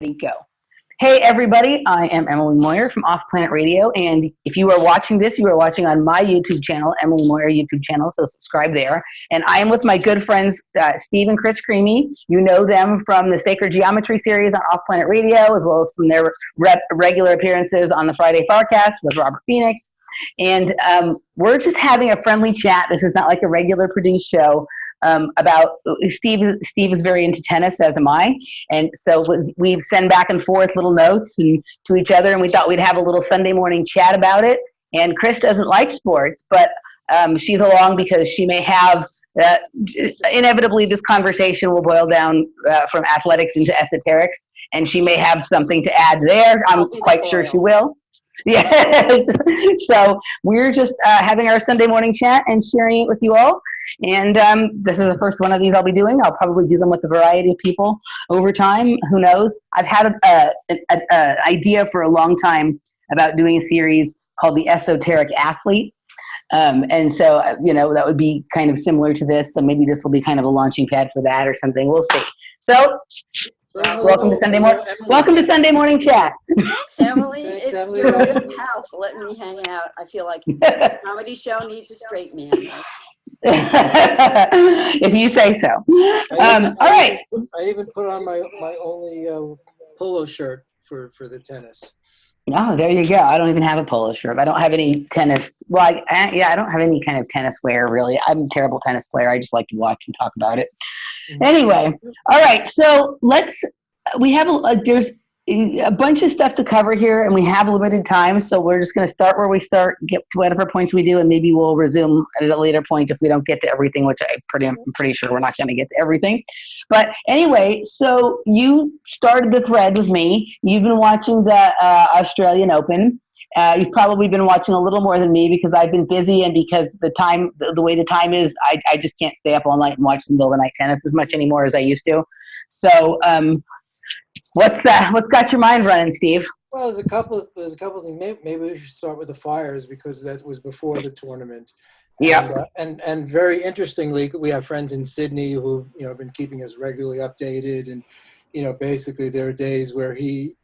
Go. Hey, everybody. I am Emily Moyer from Off Planet Radio. And if you are watching this, you are watching on my YouTube channel, Emily Moyer YouTube channel. So subscribe there. And I am with my good friends, Steve and Chris Creamy. You know them from the Sacred Geometry series on Off Planet Radio, as well as from their regular appearances on the Friday Forecast with Robert Phoenix. And we're just having a friendly chat. This is not like a regular produced show. About Steve is very into tennis, as am I, and so we send back and forth little notes and to each other, and we thought we'd have a little Sunday morning chat about it. And Chris doesn't like sports, but she's along because she may have inevitably this conversation will boil down from athletics into esoterics, and she may have something to add there. I'm quite sure she will. Yeah. So we're just having our Sunday morning chat and sharing it with you all. And this is the first one of these I'll be doing. I'll probably do them with a variety of people over time. Who knows? I've had an idea for a long time about doing a series called The Esoteric Athlete. And so, that would be kind of similar to this. So maybe this will be kind of a launching pad for that or something. We'll see. So welcome to Sunday morning. Welcome to Sunday morning chat. Thanks, Emily. Thanks, It's Emily. your house. Let me hang out. I feel like a comedy show needs a straight man. Right? If you say so. All right. I even put on my only polo shirt for the tennis. Oh, there you go. I don't even have a polo shirt. I don't have any tennis. Well, I don't have any kind of tennis wear, really. I'm a terrible tennis player. I just like to watch and talk about it. Anyway, all right. So we have there's a bunch of stuff to cover here, and we have limited time. So we're just going to start where we start, get to whatever points we do, and maybe we'll resume at a later point if we don't get to everything, which I'm pretty sure we're not going to get to everything. But anyway, so you started the thread with me. You've been watching the Australian Open. You've probably been watching a little more than me because I've been busy and because the way the time is, I just can't stay up all night and watch the middle of the night tennis as much anymore as I used to. So, what's got your mind running, Steve? Well, there's a couple of things. Maybe we should start with the Fires because that was before the tournament. Yeah. And very interestingly, we have friends in Sydney who've been keeping us regularly updated, and basically there are days where he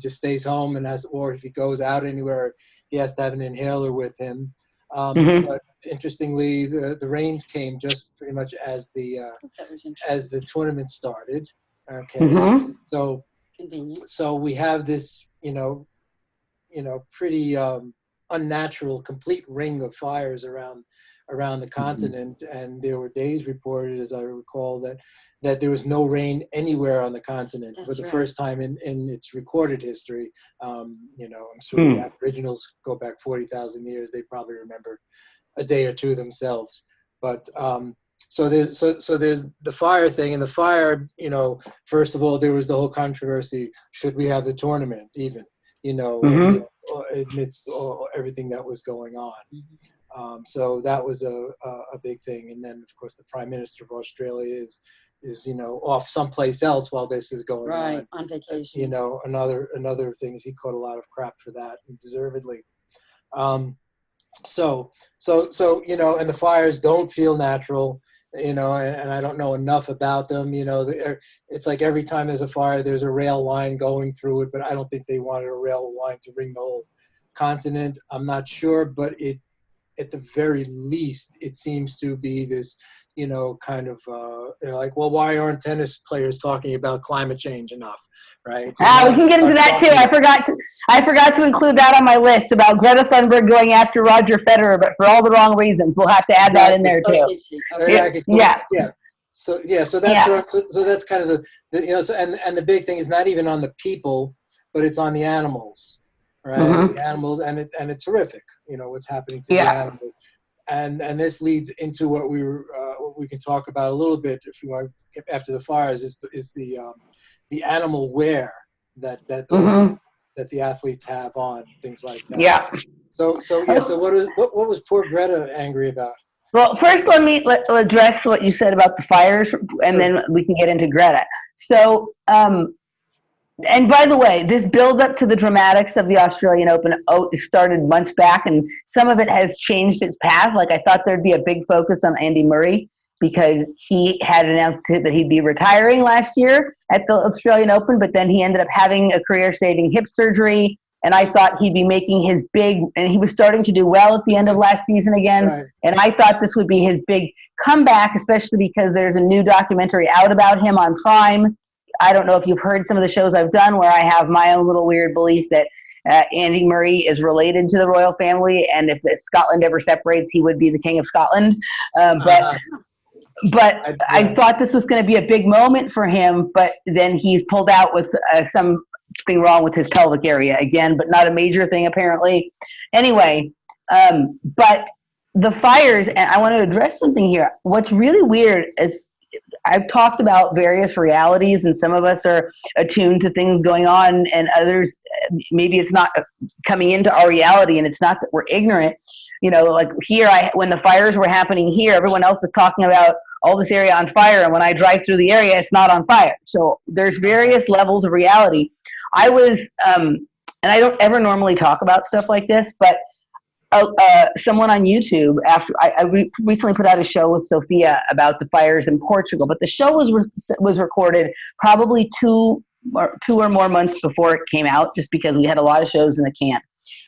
just stays home or if he goes out anywhere, he has to have an inhaler with him. But interestingly, the rains came just pretty much as the tournament started. Okay, so Convenient. So we have this pretty unnatural complete ring of fires around the continent, and there were days reported, as I recall, that there was no rain anywhere on the continent for the first time in its recorded history. I'm sure the Aboriginals go back 40,000 years; they probably remember a day or two themselves. But so there's the fire thing, and the fire. First of all, there was the whole controversy: should we have the tournament even? Amidst everything that was going on. So that was a big thing. And then, of course, the Prime Minister of Australia is off someplace else while this is going on. Right, on vacation. Another thing is he caught a lot of crap for that, and deservedly. So and the fires don't feel natural. And I don't know enough about them. It's like every time there's a fire, there's a rail line going through it, but I don't think they wanted a rail line to ring the whole continent. I'm not sure, but at the very least, it seems to be this, kind of like, well, why aren't tennis players talking about climate change enough, right? So we can get into that too. I forgot to include that on my list about Greta Thunberg going after Roger Federer, but for all the wrong reasons. We'll have to add that in there too. Yeah. So that's kind of and the big thing is not even on the people, but it's on the animals, right? The animals, and it's horrific, what's happening to the animals. And this leads into what we can talk about a little bit if you want after the fires is the animal wear that the athletes have on, things like that. Yeah. So what was poor Greta angry about? Well, first let's address what you said about the fires, and then we can get into Greta. So, and by the way, this build up to the dramatics of the Australian Open started months back, and some of it has changed its path. Like I thought there'd be a big focus on Andy Murray because he had announced that he'd be retiring last year at the Australian Open, but then he ended up having a career-saving hip surgery. And I thought he'd be making his big, and he was starting to do well at the end of last season again. Right. And I thought this would be his big comeback, especially because there's a new documentary out about him on Prime. I don't know if you've heard some of the shows I've done where I have my own little weird belief that Andy Murray is related to the royal family, and if Scotland ever separates, he would be the King of Scotland. But I thought this was going to be a big moment for him, but then he's pulled out with something wrong with his pelvic area again, but not a major thing apparently. Anyway, but the fires, and I want to address something here. What's really weird is I've talked about various realities, and some of us are attuned to things going on, and others, maybe it's not coming into our reality, and it's not that we're ignorant. You know, like here, when the fires were happening here, everyone else is talking about all this area on fire, and when I drive through the area, it's not on fire. So there's various levels of reality. I was, and I don't ever normally talk about stuff like this, but someone on YouTube, after I recently put out a show with Sophia about the fires in Portugal, but the show was recorded probably two or more months before it came out, just because we had a lot of shows in the can.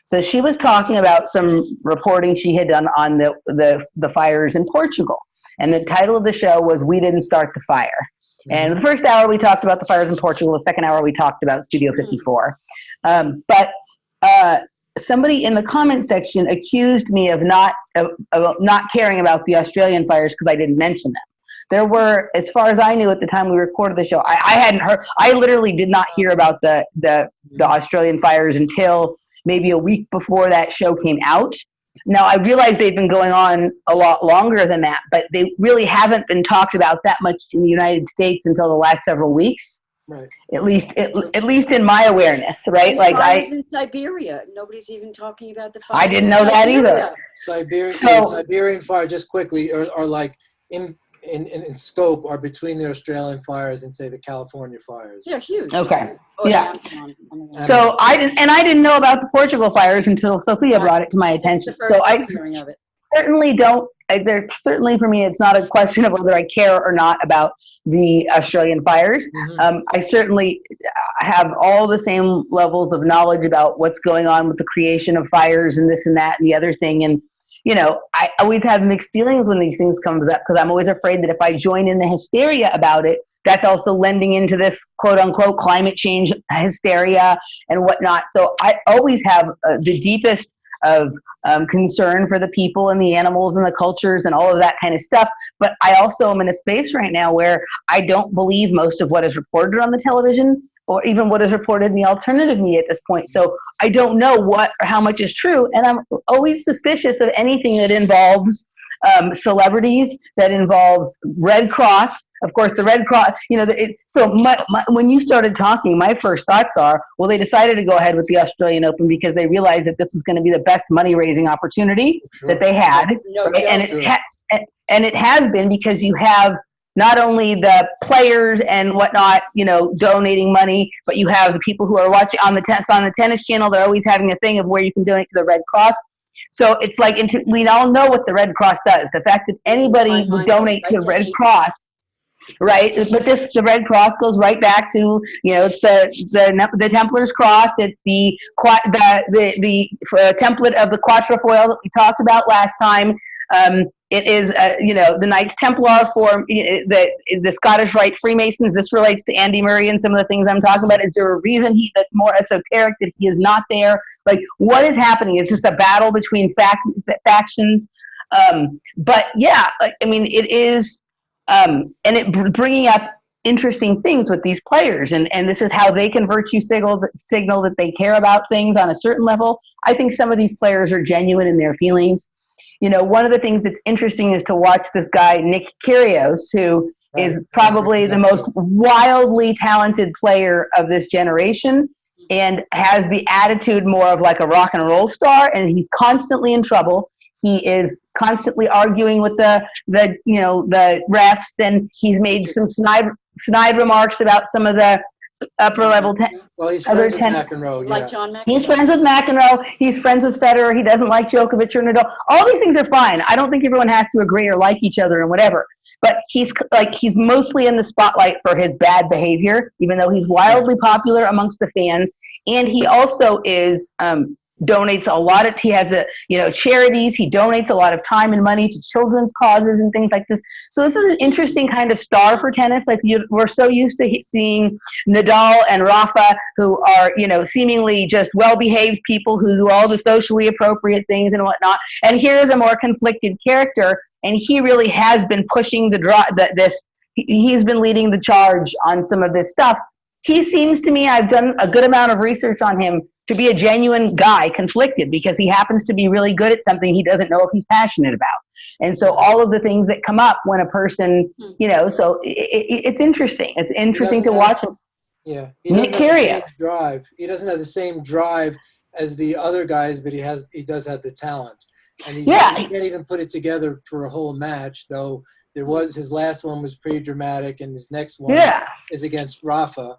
So she was talking about some reporting she had done on the fires in Portugal, and the title of the show was "We Didn't Start the Fire." And the first hour we talked about the fires in Portugal. The second hour we talked about Studio 54. But somebody in the comment section accused me of not caring about the Australian fires because I didn't mention them. There were, as far as I knew at the time we recorded the show, I hadn't heard. I literally did not hear about the Australian fires until maybe a week before that show came out. Now, I realize they've been going on a lot longer than that, but they really haven't been talked about that much in the United States until the last several weeks. Right. At least in my awareness, right? Like fires in Siberia. Nobody's even talking about the fires. I didn't know that either. Siberian fire, just quickly, are like in scope, are between the Australian fires and say the California fires. They're huge. Okay. Yeah. So I didn't know about the Portugal fires until Sophia brought it to my attention. So I certainly don't. Certainly for me, it's not a question of whether I care or not about the Australian fires. Mm-hmm. I certainly have all the same levels of knowledge about what's going on with the creation of fires and this and that and the other thing. And you know, I always have mixed feelings when these things comes up, because I'm always afraid that if I join in the hysteria about it, that's also lending into this quote unquote climate change hysteria and whatnot. So I always have the deepest of concern for the people and the animals and the cultures and all of that kind of stuff. But I also am in a space right now where I don't believe most of what is reported on the television, or even what is reported in the alternative media at this point. So I don't know what or how much is true. And I'm always suspicious of anything that involves celebrities, that involves Red Cross. Of course, the Red Cross, you know, when you started talking, my first thoughts are, well, they decided to go ahead with the Australian Open because they realized that this was going to be the best money-raising opportunity that they had. Right? And it has been, because you have not only the players and whatnot, you know, donating money, but you have the people who are watching on the tennis channel. They're always having a thing of where you can donate to the Red Cross. So it's like, we all know what the Red Cross does. The fact that anybody would donate to the Red Cross, right? But the Red Cross goes right back to, you know, it's the Templar's Cross. It's the template of the quatrefoil that we talked about last time. It is, you know, the Knights Templar for the Scottish Rite Freemasons. This relates to Andy Murray and some of the things I'm talking about. Is there a reason that's more esoteric that he is not there? Like, what is happening? Is this a battle between factions? But yeah, I mean, it is, and it bringing up interesting things with these players, and this is how they can virtue signal that they care about things on a certain level. I think some of these players are genuine in their feelings. You know, one of the things that's interesting is to watch this guy, Nick Kyrgios, who is probably the most wildly talented player of this generation, and has the attitude more of like a rock and roll star, and he's constantly in trouble. He is constantly arguing with the refs, and he's made some snide remarks about some of the upper level tennis. Well, he's Other friends with 10 McEnroe. Yeah. Like John McEnroe. He's friends with McEnroe. He's friends with Federer. He doesn't like Djokovic or Nadal. All these things are fine. I don't think everyone has to agree or like each other and whatever. But he's mostly in the spotlight for his bad behavior, even though he's wildly popular amongst the fans. And he also is donates a lot of. He has charities. He donates a lot of time and money to children's causes and things like this. So this is an interesting kind of star for tennis. Like we're so used to seeing Nadal and Rafa, who are seemingly just well-behaved people who do all the socially appropriate things and whatnot. And here's a more conflicted character, and he really has been pushing he's been leading the charge on some of this stuff. He seems to me, I've done a good amount of research on him, to be a genuine guy, conflicted, because he happens to be really good at something he doesn't know if he's passionate about. And so all of the things that come up when a person, so it's interesting. It's interesting to watch him. Yeah. Nick Kyrgios. He doesn't have the same drive as the other guys, but he does have the talent. And he can't even put it together for a whole match, though his last one was pretty dramatic, and his next one is against Rafa.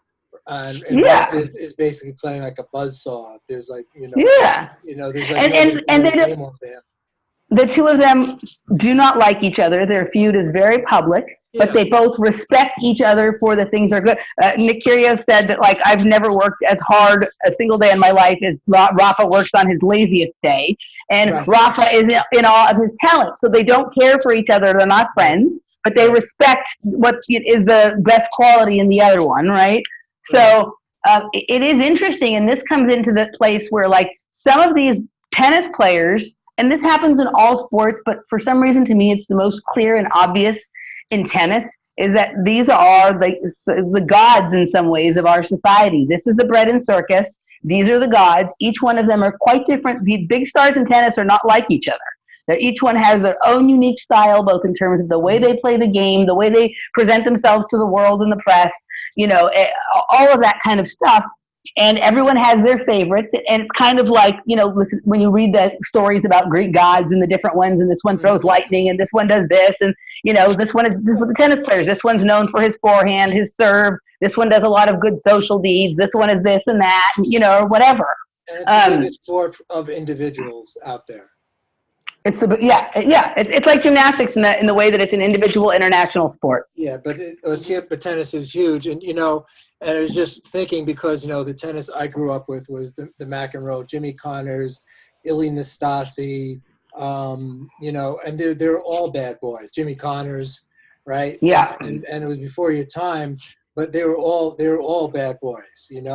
And Rafa is basically playing like a buzzsaw. There's there's the two of them do not like each other. Their feud is very public, but they both respect each other for the things they're good. Nick Kyrgios said that I've never worked as hard a single day in my life as Rafa works on his laziest day, and Rafa is in awe of his talent. So they don't care for each other. They're not friends, but they respect what is the best quality in the other one, right? So it is interesting, and this comes into the place where some of these tennis players, and this happens in all sports, but for some reason to me it's the most clear and obvious in tennis, is that these are the gods in some ways of our society. This is the bread and circus. These are the gods. Each one of them are quite different. The big stars in tennis are not like each other. Each one has their own unique style, both in terms of the way they play the game, the way they present themselves to the world and the press, all of that kind of stuff. And everyone has their favorites. And it's kind of listen, when you read the stories about Greek gods and the different ones, and this one throws lightning, and this one does this, and this is with the tennis players. This one's known for his forehand, his serve. This one does a lot of good social deeds. This one is this and that, or whatever. And it's the biggest sport of individuals out there. It's It's like gymnastics in the way that it's an individual international sport. Yeah, but tennis is huge, and and I was just thinking because the tennis I grew up with was the McEnroe, Jimmy Connors, Ilie Nastase, and they're all bad boys. Jimmy Connors, right? Yeah, and it was before your time, but they were all bad boys, and it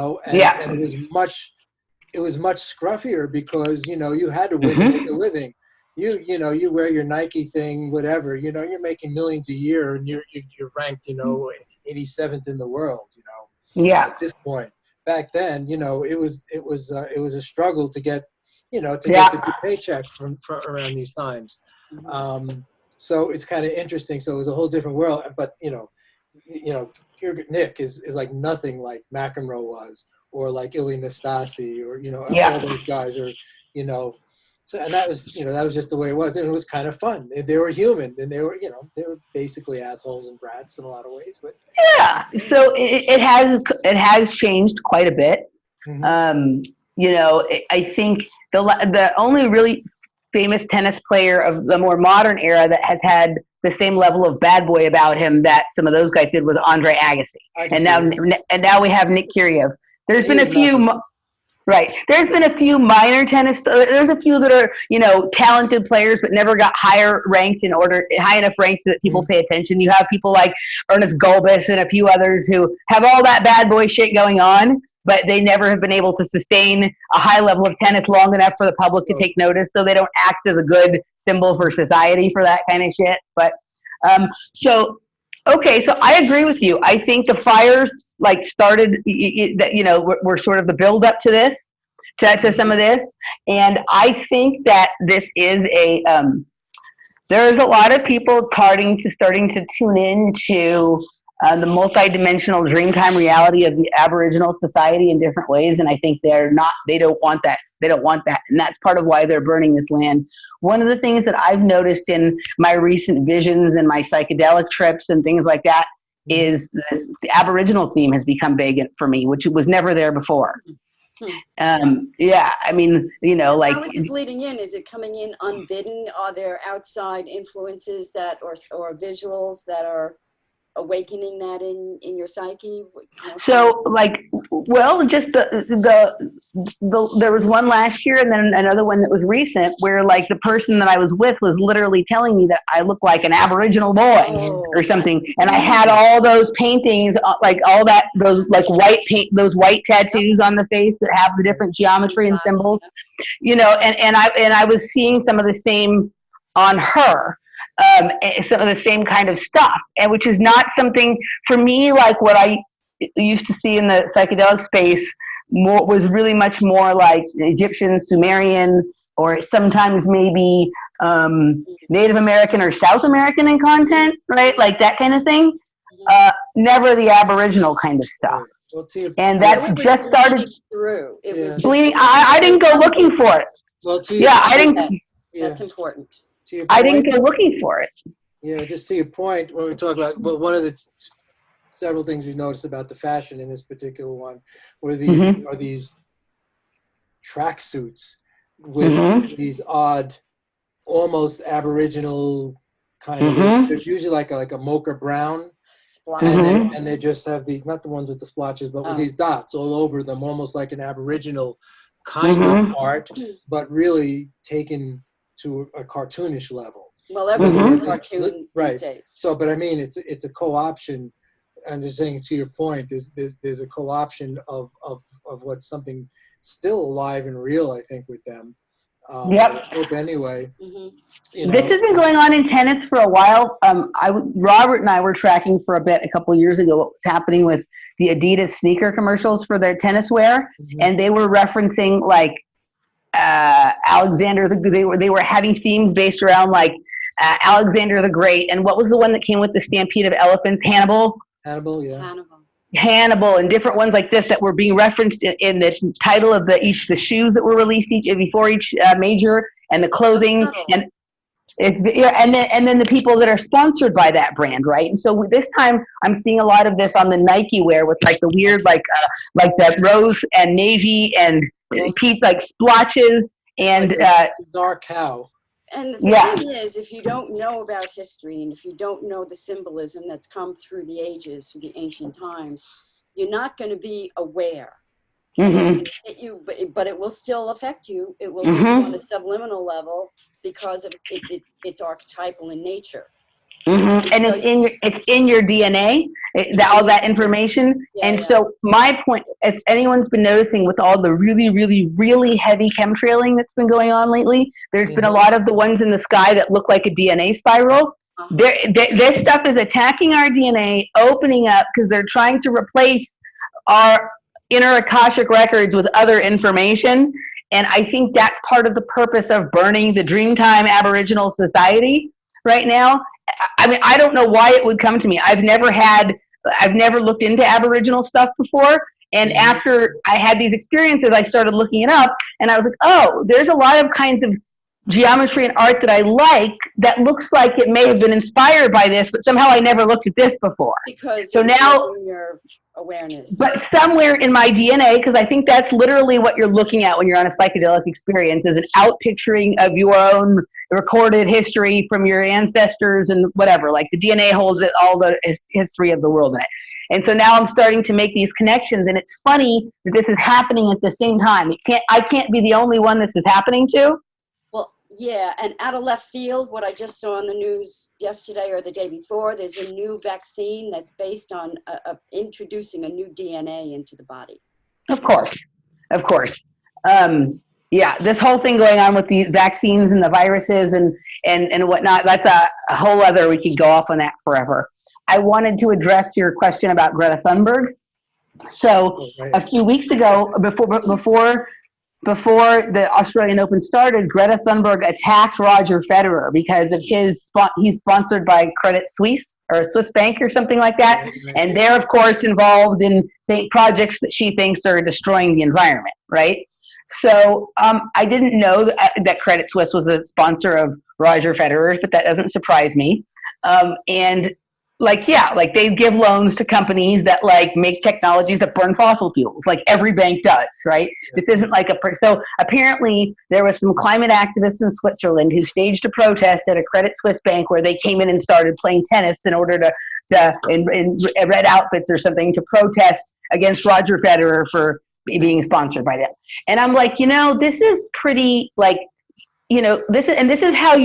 was much scruffier because you had to win to make a living. You wear your Nike thing, whatever, you're making millions a year, and you're ranked, 87th in the world, at this point. Back then, it was a struggle to get, get the good paycheck from around these times. So it's kind of interesting. So it was a whole different world, but, Nick is like nothing like McEnroe was, or like Ilie Nastase, or, all those guys are, So, and that was just the way it was. And it was kind of fun. They were human, and they were basically assholes and brats in a lot of ways. But so it has changed quite a bit. Mm-hmm. I think the only really famous tennis player of the more modern era that has had the same level of bad boy about him that some of those guys did was Andre Agassi. And now we have Nick Kyrgios. There's been a few. Right. There's been a few minor tennis. There's a few that are, talented players, but never got high enough ranked so that people pay attention. You have people like Ernest Gulbis and a few others who have all that bad boy shit going on, but they never have been able to sustain a high level of tennis long enough for the public to take notice. So they don't act as a good symbol for society for that kind of shit. But okay, so I agree with you. I think the fires started, were sort of the build up to this, to some of this. And I think that this is there's a lot of people starting to tune into the multidimensional Dreamtime reality of the Aboriginal society in different ways. And I think they don't want that. They don't want that. And that's part of why they're burning this land. One of the things that I've noticed in my recent visions and my psychedelic trips and things like that is this, the Aboriginal theme has become big for me, which was never there before. Yeah, I mean, you know, So like, how is it bleeding in? Is it coming in unbidden? Are there outside influences that, or visuals that are awakening that in your psyche? so like, well, just there was one last year and then another one that was recent where like the person that I was with was literally telling me that I look like an Aboriginal boy or something. And I had all those paintings, like all that, those like those white tattoos on the face that have the different geometry and symbols, you know, and I was seeing some of the same on her. Some of the same kind of stuff, and which is not something for me like what I used to see in the psychedelic space. More was really much more like Egyptian, Sumerian, or sometimes maybe Native American or South American in content, right? Like that kind of thing. Never the Aboriginal kind of stuff. Well, and that's just started through. It was bleeding. I didn't go looking for it. Well, I didn't. That's important. To your point, I didn't go looking for it. Yeah, just to your point, when we talk about, well, one of the several things we noticed about the fashion in this particular one were these tracksuits with these odd, almost Aboriginal kind of. They're usually like a mocha brown, and they just have these, not the ones with the splotches, but with these dots all over them, almost like an Aboriginal kind of art, but really taken to a cartoonish level. Well, everything's a cartoon these days. So, but I mean, it's a co-option. I'm just saying, to your point, there's a co-option of what's something still alive and real, I think, with them. I hope anyway. You know. This has been going on in tennis for a while. Robert and I were tracking for a bit a couple of years ago what was happening with the Adidas sneaker commercials for their tennis wear, and they were referencing like Alexander. They were having themes based around like Alexander the Great, and what was the one that came with the stampede of elephants? Hannibal, and different ones like this that were being referenced in the title of the shoes that were released before each major, and the clothing, and it's and then the people that are sponsored by that brand, right? And so this time I'm seeing a lot of this on the Nike wear with like the weird like that rose and navy and piece like splotches and dark cow. And the thing is, if you don't know about history and if you don't know the symbolism that's come through the ages, through the ancient times, you're not going to be aware. Hit you, but it will still affect you. It will hit you on a subliminal level because it's archetypal in nature. And so it's in your DNA, all that information. So my point, if anyone's been noticing with all the really, really, really heavy chemtrailing that's been going on lately, there's been a lot of the ones in the sky that look like a DNA spiral. This stuff is attacking our DNA, opening up because they're trying to replace our inner Akashic records with other information. And I think that's part of the purpose of burning the Dreamtime Aboriginal Society right now. I mean, I don't know why it would come to me. I've never looked into Aboriginal stuff before. And after I had these experiences, I started looking it up and I was like, oh, there's a lot of kinds of geometry and art that I like that looks like it may have been inspired by this, but somehow I never looked at this before. Because so now your awareness. But somewhere in my DNA, because I think that's literally what you're looking at when you're on a psychedelic experience, is an out-picturing of your own recorded history from your ancestors and whatever. Like the DNA holds all the history of the world in it. And so now I'm starting to make these connections, and it's funny that this is happening at the same time. I can't be the only one this is happening to. Well, yeah, and out of left field, what I just saw on the news yesterday or the day before, there's a new vaccine that's based on introducing a new DNA into the body. Of course. Yeah, this whole thing going on with the vaccines and the viruses and whatnot, that's a whole other, we could go off on that forever. I wanted to address your question about Greta Thunberg. So a few weeks ago, before the Australian Open started, Greta Thunberg attacked Roger Federer because of he's sponsored by Credit Suisse or Swiss Bank or something like that. And they're, of course, involved in projects that she thinks are destroying the environment, right? So I didn't know that Credit Suisse was a sponsor of Roger Federer, but that doesn't surprise me. And like, yeah, like they give loans to companies that like make technologies that burn fossil fuels, like every bank does, right? This isn't like so apparently there was some climate activists in Switzerland who staged a protest at a Credit Suisse bank where they came in and started playing tennis in order to in red outfits or something to protest against Roger Federer for being sponsored by them. And I'm like, this is pretty like, this is how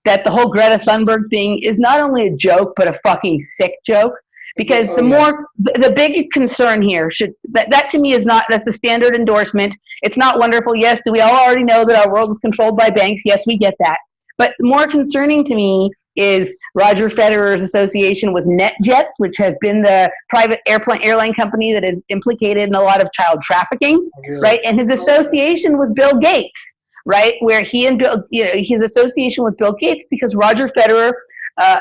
that the whole Greta Thunberg thing is not only a joke, but a fucking sick joke. Because the big concern here that to me is not, that's a standard endorsement. It's not wonderful. Yes, we all already know that our world is controlled by banks. Yes, we get that. But more concerning to me is Roger Federer's association with NetJets, which has been the private airline company that is implicated in a lot of child trafficking, right? And his association with Bill Gates. Right, where he and Bill, his association with Bill Gates, because Roger Federer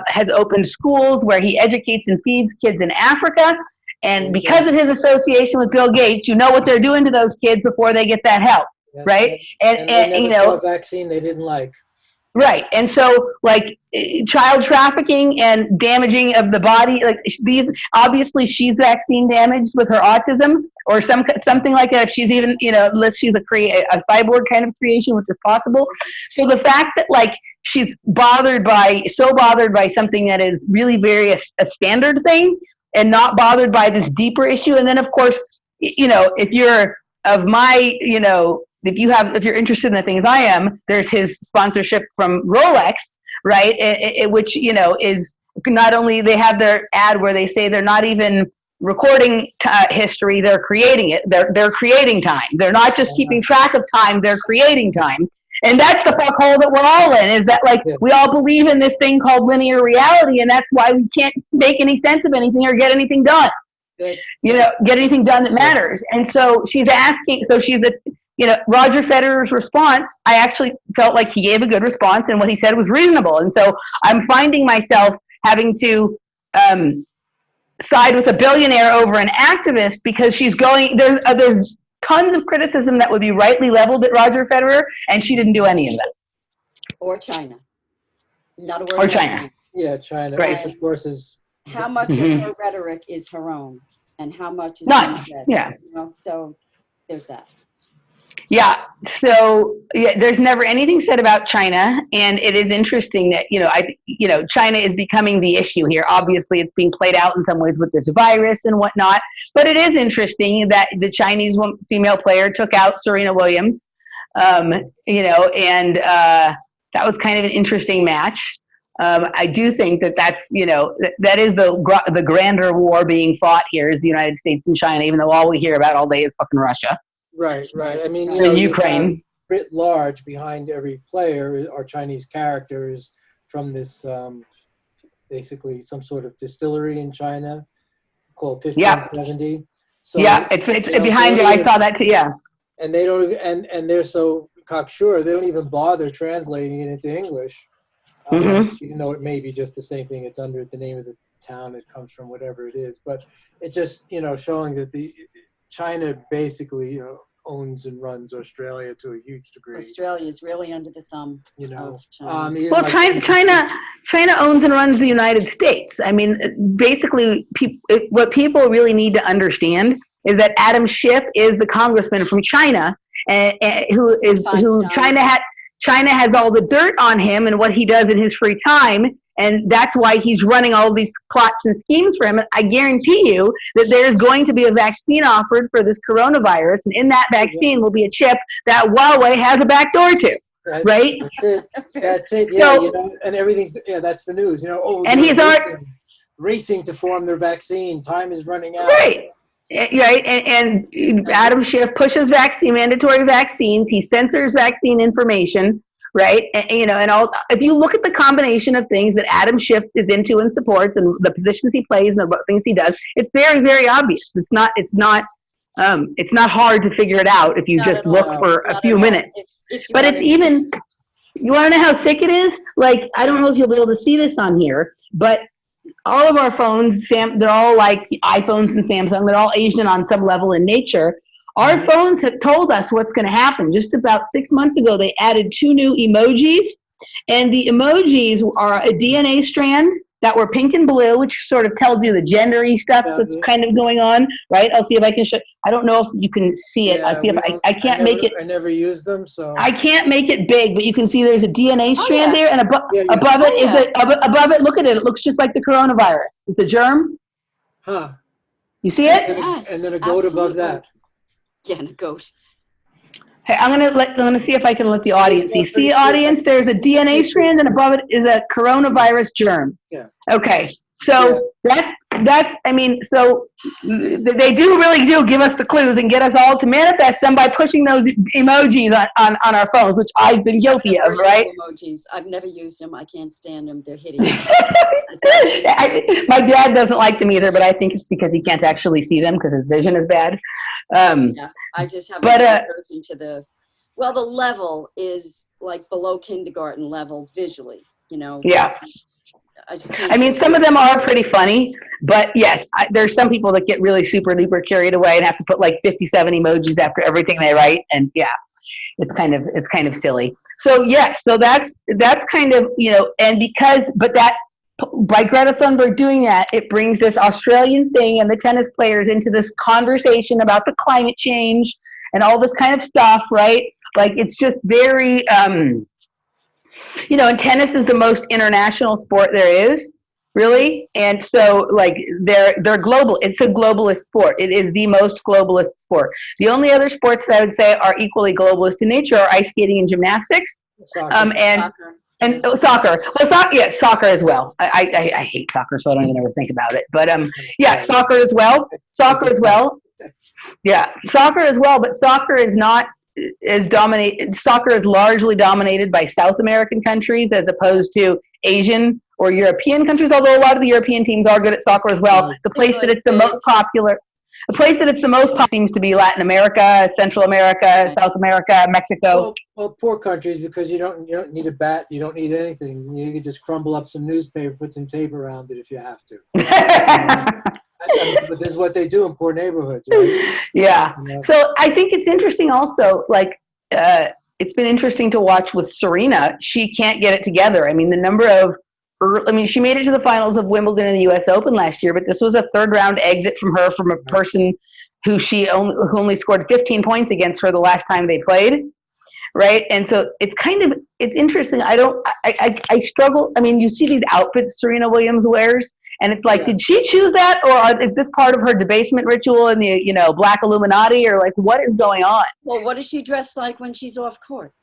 has opened schools where he educates and feeds kids in Africa, and because of his association with Bill Gates, you know what they're doing to those kids before they get that help, right? And they never saw a vaccine they didn't like. Right, and so like child trafficking and damaging of the body, like these, obviously she's vaccine damaged with her autism or something like that. If she's even, unless she's a cyborg kind of creation, which is possible. So the fact that like she's so bothered by something that is really very a standard thing and not bothered by this deeper issue. And then of course, if you're of my, if you're interested in the things I am, there's his sponsorship from Rolex, right? Which, is not only they have their ad where they say they're not even recording history, they're creating it. They're creating time. They're not just keeping track of time, they're creating time. And that's the fuckhole that we're all in, is that like we all believe in this thing called linear reality, and that's why we can't make any sense of anything or get anything done. Get anything done that matters. And so she's asking, Roger Federer's response, I actually felt like he gave a good response and what he said was reasonable. And so I'm finding myself having to side with a billionaire over an activist because there's tons of criticism that would be rightly leveled at Roger Federer, and she didn't do any of that. Or China. Not a word. Or China. Yeah, China, right. Which of course is... How much of her rhetoric is her own, and how much is none? Yeah. So there's that. Yeah. So there's never anything said about China, and it is interesting that China is becoming the issue here. Obviously, it's being played out in some ways with this virus and whatnot. But it is interesting that the Chinese female player took out Serena Williams, and that was kind of an interesting match. I do think that's that is the grander war being fought here is the United States and China, even though all we hear about all day is fucking Russia. Right. I mean, Ukraine. Writ large, behind every player are Chinese characters from this basically some sort of distillery in China called 1570. So it's behind you. I saw that too. Yeah. And they don't and they're so cocksure they don't even bother translating it into English. Even though it may be just the same thing, it's under the name of the town it comes from, whatever it is. But it just, showing that China basically, owns and runs Australia to a huge degree. Australia is really under the thumb of China. Well, China owns and runs the United States. I mean, basically, what people really need to understand is that Adam Schiff is the congressman from China, China has all the dirt on him and what he does in his free time, and that's why he's running all these plots and schemes for him. And I guarantee you that there's going to be a vaccine offered for this coronavirus, and in that vaccine will be a chip that Huawei has a backdoor to, right? That's it. Yeah, and everything. Yeah, that's the news. And he's racing to form their vaccine. Time is running out. Right. Right, and Adam Schiff pushes mandatory vaccines. He censors vaccine information, right? And if you look at the combination of things that Adam Schiff is into and supports, and the positions he plays and the things he does, it's very, very obvious. It's not hard to figure it out if you just look for a few minutes. But it's even. You want to know how sick it is? Like, I don't know if you'll be able to see this on here, but all of our phones, they're all like iPhones and Samsung. They're all Asian on some level in nature. Our phones have told us what's going to happen. Just about 6 months ago, they added 2 new emojis. And the emojis are a DNA strand that were pink and blue, which sort of tells you the gender-y stuff that's kind of going on, right? I'll see if I can show. I don't know if you can see it. I'll see if I can't make it. I never used them, so. I can't make it big, but you can see there's a DNA strand there, and above it is above it. Look at it. It looks just like the coronavirus. It's a germ. Huh. You see it? Yes, and then a goat above that. Yeah, and a goat. Hey, I'm gonna see if I can let the audience see. See, audience, there's a DNA strand, and above it is a coronavirus germ. Yeah. Okay, so that's. I mean, so they do give us the clues and get us all to manifest them by pushing those emojis on our phones, which I've been guilty of, right? Emojis. I've never used them. I can't stand them. They're hideous. My dad doesn't like them either, but I think it's because he can't actually see them because his vision is bad. Yeah, I just have to the level is like below kindergarten level visually, you know. Yeah. I just can't. I mean, some of them are pretty funny, but yes, there's some people that get really super duper carried away and have to put like 57 emojis after everything they write, and yeah, it's kind of silly. So yes, so that's kind of, you know, and by Greta Thunberg doing that, it brings this Australian thing and the tennis players into this conversation about the climate change and all this kind of stuff, right? Like, it's just very, you know, and tennis is the most international sport there is, really. And so, like, they're global. It's a globalist sport. It is the most globalist sport. The only other sports that I would say are equally globalist in nature are ice skating and gymnastics. And soccer. Well, soccer as well. I hate soccer, so I don't even ever think about it. But soccer as well. Yeah, soccer as well. But soccer is not as dominated. Soccer is largely dominated by South American countries as opposed to Asian or European countries. Although a lot of the European teams are good at soccer as well. The place that it's the most popular. The place that it's the most popular seems to be Latin America, Central America, South America, Mexico. Well, poor countries, because you don't need a bat, you don't need anything. You can just crumble up some newspaper, put some tape around it if you have to. But this is what they do in poor neighborhoods, right? Yeah. You know? So I think it's interesting also, like, it's been interesting to watch with Serena. She can't get it together. I mean, she made it to the finals of Wimbledon and the U.S. Open last year, but this was a third-round exit from her, from a person who only scored 15 points against her the last time they played, right? And so it's interesting. I struggle. I mean, you see these outfits Serena Williams wears, and it's like, did she choose that, or is this part of her debasement ritual in the, you know, Black Illuminati, or like, what is going on? Well, what is she dressed like when she's off court?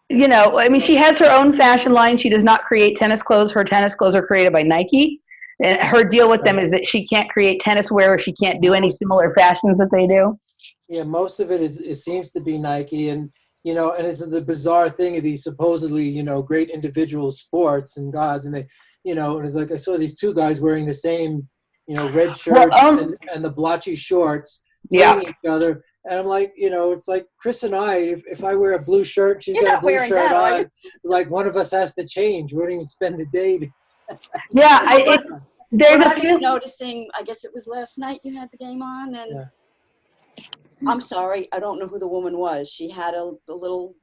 You know, I mean, she has her own fashion line. She does not create tennis clothes. Her tennis clothes are created by Nike. And her deal with them is that she can't create tennis wear, or she can't do any similar fashions that they do. Yeah, most of it seems to be Nike. And, you know, and it's the bizarre thing of these supposedly, you know, great individual sports and gods. And they, you know, and it's like I saw these two guys wearing the same, you know, red shirt and the blotchy shorts playing each other. And I'm like, you know, it's like Chris and I, if I wear a blue shirt, she's got a blue shirt on, like one of us has to change. We don't even spend the day. Yeah, there's a few. Noticing, I guess it was last night you had the game on, and I'm sorry, I don't know who the woman was. She had a little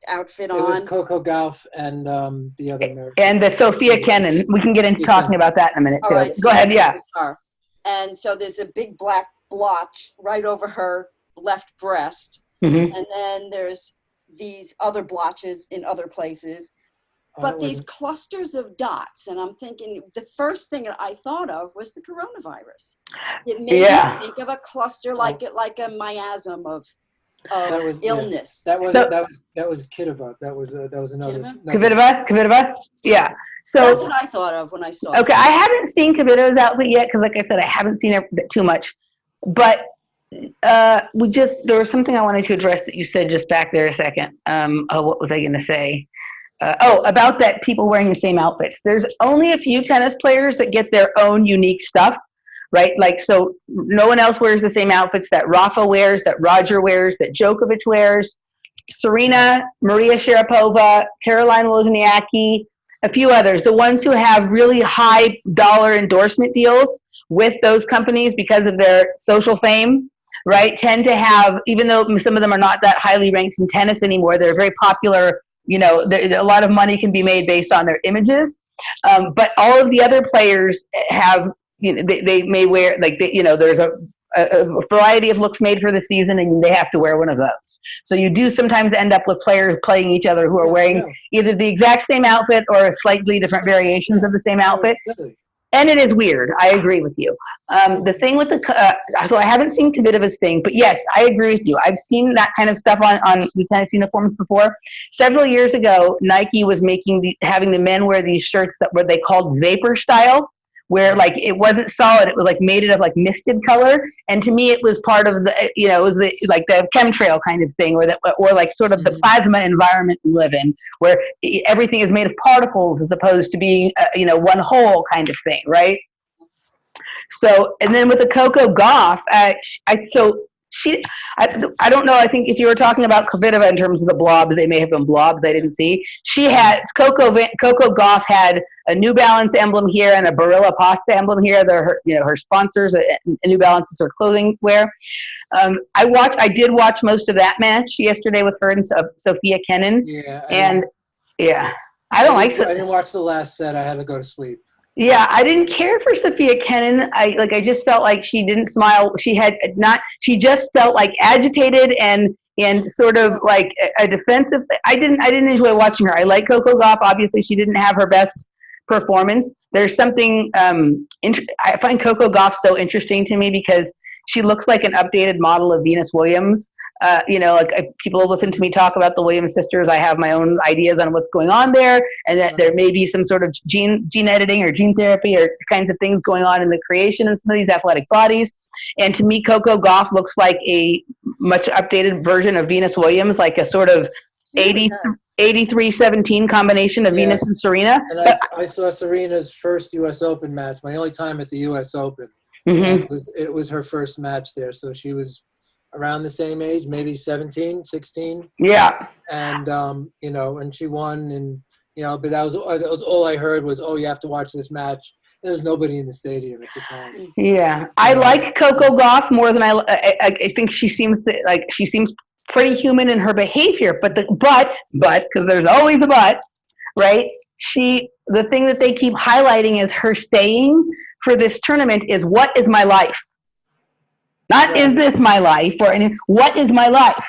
outfit on. It was Coco Gauff and the other American. And the Sophia Kenin. We can get into talking about that in a minute, too. Right, so go ahead, And so there's a big black blotch right over her left breast, mm-hmm. and then there's these other blotches in other places, but these clusters of dots, and I'm thinking the first thing that I thought of was the coronavirus. It made me think of a cluster like a miasm of illness. That was Kvitova. That was another. Kvitova. Yeah. So that's what I thought of when I saw it. Okay, I haven't seen Kvitova's outfit yet because, like I said, I haven't seen it too much, but. There was something I wanted to address that you said just back there a second. What was I going to say? About that people wearing the same outfits. There's only a few tennis players that get their own unique stuff, right? Like, so no one else wears the same outfits that Rafa wears, that Roger wears, that Djokovic wears. Serena, Maria Sharapova, Caroline Wozniacki, a few others. The ones who have really high dollar endorsement deals with those companies because of their social fame, right, tend to have, even though some of them are not that highly ranked in tennis anymore, they're very popular a lot of money can be made based on their images. But all of the other players have, they may wear, like, there's a variety of looks made for the season, and they have to wear one of those. So you do sometimes end up with players playing each other who are wearing either the exact same outfit or slightly different variations of the same outfit. And it is weird. I agree with you. The thing with so I haven't seen Kvitova's thing, but yes, I agree with you. I've seen that kind of stuff on the tennis uniforms before. Several years ago, Nike was having the men wear these shirts that were they called vapor style, where like it wasn't solid, it was like made of like misted color. And to me, it was part of the, it was like the chemtrail kind of thing, or like sort of the plasma environment we live in, where everything is made of particles as opposed to being, one whole kind of thing, right? So, and then with the Coco Gauff, I don't know. I think if you were talking about Kvitova in terms of the blobs, they may have been blobs I didn't see. Coco Gauff had a New Balance emblem here and a Barilla Pasta emblem here. They're her sponsors. New Balance is her clothing wear. I did watch most of that match yesterday with her and Sophia Kenin. I didn't watch the last set. I had to go to sleep. Yeah, I didn't care for Sophia Kenin. I just felt like she didn't smile. She just felt like agitated and sort of like a defensive. I didn't enjoy watching her. I like Coco Gauff. Obviously, she didn't have her best performance. There's something, I find Coco Gauff so interesting to me because she looks like an updated model of Venus Williams. Like people listen to me talk about the Williams sisters. I have my own ideas on what's going on there, and that there may be some sort of gene editing or gene therapy or kinds of things going on in the creation of some of these athletic bodies. And to me, Coco Gauff looks like a much updated version of Venus Williams, like a sort of 83-17 combination of Venus and Serena. And I saw Serena's first U.S. Open match, my only time at the U.S. Open. Mm-hmm. It was her first match there, so she was around the same age, maybe 17, 16. Yeah. And, and she won, and, but that was all I heard was, oh, you have to watch this match. There was nobody in the stadium at the time. Yeah. I like Coco Gauff more than I think she seems pretty human in her behavior, but because there's always a but, right? The thing that they keep highlighting is her saying for this tournament is, what is my life? Not is this my life, what is my life?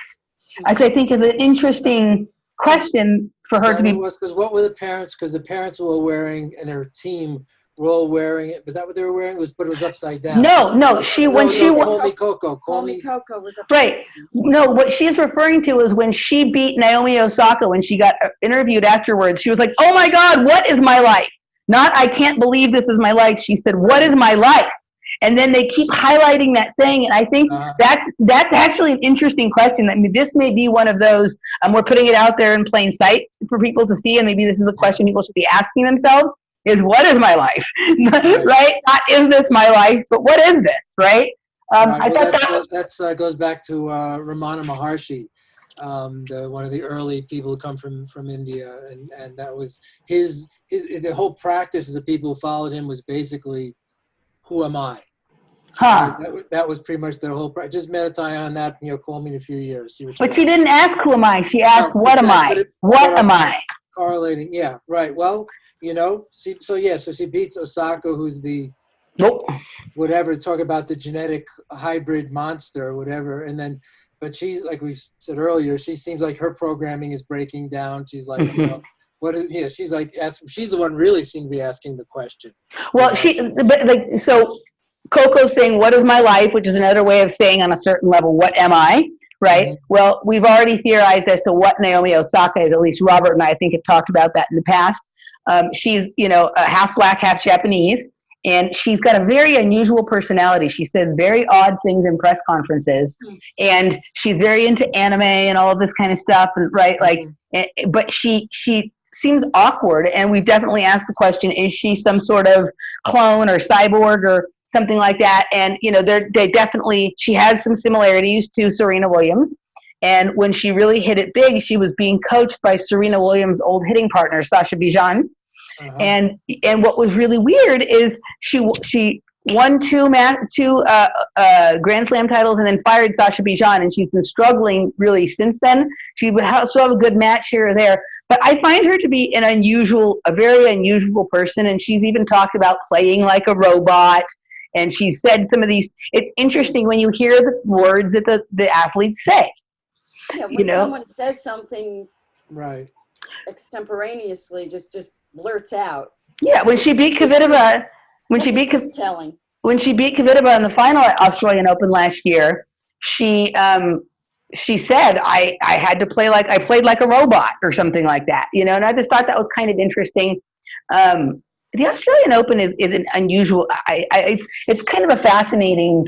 Which I think is an interesting question for her to be. Because what were the parents? Because the parents were all wearing, and her team were all wearing it. Was that what they were wearing? But it was upside down. No. Call me Coco. Call me Coco was upside right. down. No, what she's referring to is when she beat Naomi Osaka. When she got interviewed afterwards, she was like, "Oh my God, what is my life?" Not, "I can't believe this is my life." She said, "What is my life?" And then they keep highlighting that saying, and I think that's actually an interesting question. I mean, this may be one of those, we're putting it out there in plain sight for people to see, and maybe this is a question people should be asking themselves, is what is my life? Right? Not is this my life, but what is this, right? That goes back to Ramana Maharshi, one of the early people who come from India, and that was the whole practice of the people who followed him was basically, who am I? Huh. That was pretty much their whole practice. Just meditate on that, call me in a few years. But she didn't ask, who am I? She asked, what am I? What am I? Correlating, yeah, right. Well, so she beats Osaka, who's the whatever, talk about the genetic hybrid monster or whatever, but she's, like we said earlier, she seems like her programming is breaking down. She's like, she's like, she's the one really seemed to be asking the question. Well, so Coco's saying, what is my life? Which is another way of saying on a certain level, what am I? Right? Mm-hmm. Well, we've already theorized as to what Naomi Osaka is. At least Robert and I think have talked about that in the past. She's, half black, half Japanese, and she's got a very unusual personality. She says very odd things in press conferences, and she's very into anime and all of this kind of stuff. And right, but she seems awkward, and we've definitely asked the question: is she some sort of clone or cyborg or something like that? And she has some similarities to Serena Williams. And when she really hit it big, she was being coached by Serena Williams' old hitting partner, Sasha Bijan. Uh-huh. And what was really weird is she won two Grand Slam titles and then fired Sasha Bijan, and she's been struggling really since then. She would still have a good match here or there, But I find her to be a very unusual person, and she's even talked about playing like a robot. And she said some of these. It's interesting when you hear the words that the athletes say. Yeah, when someone says something right extemporaneously, just blurts out. Yeah, when she beat Kvitova, when she beat Kvitova in the final at Australian Open last year, she said I had to play like I played like a robot or something like that, and I just thought that was kind of interesting. The Australian Open is an unusual. It's kind of a fascinating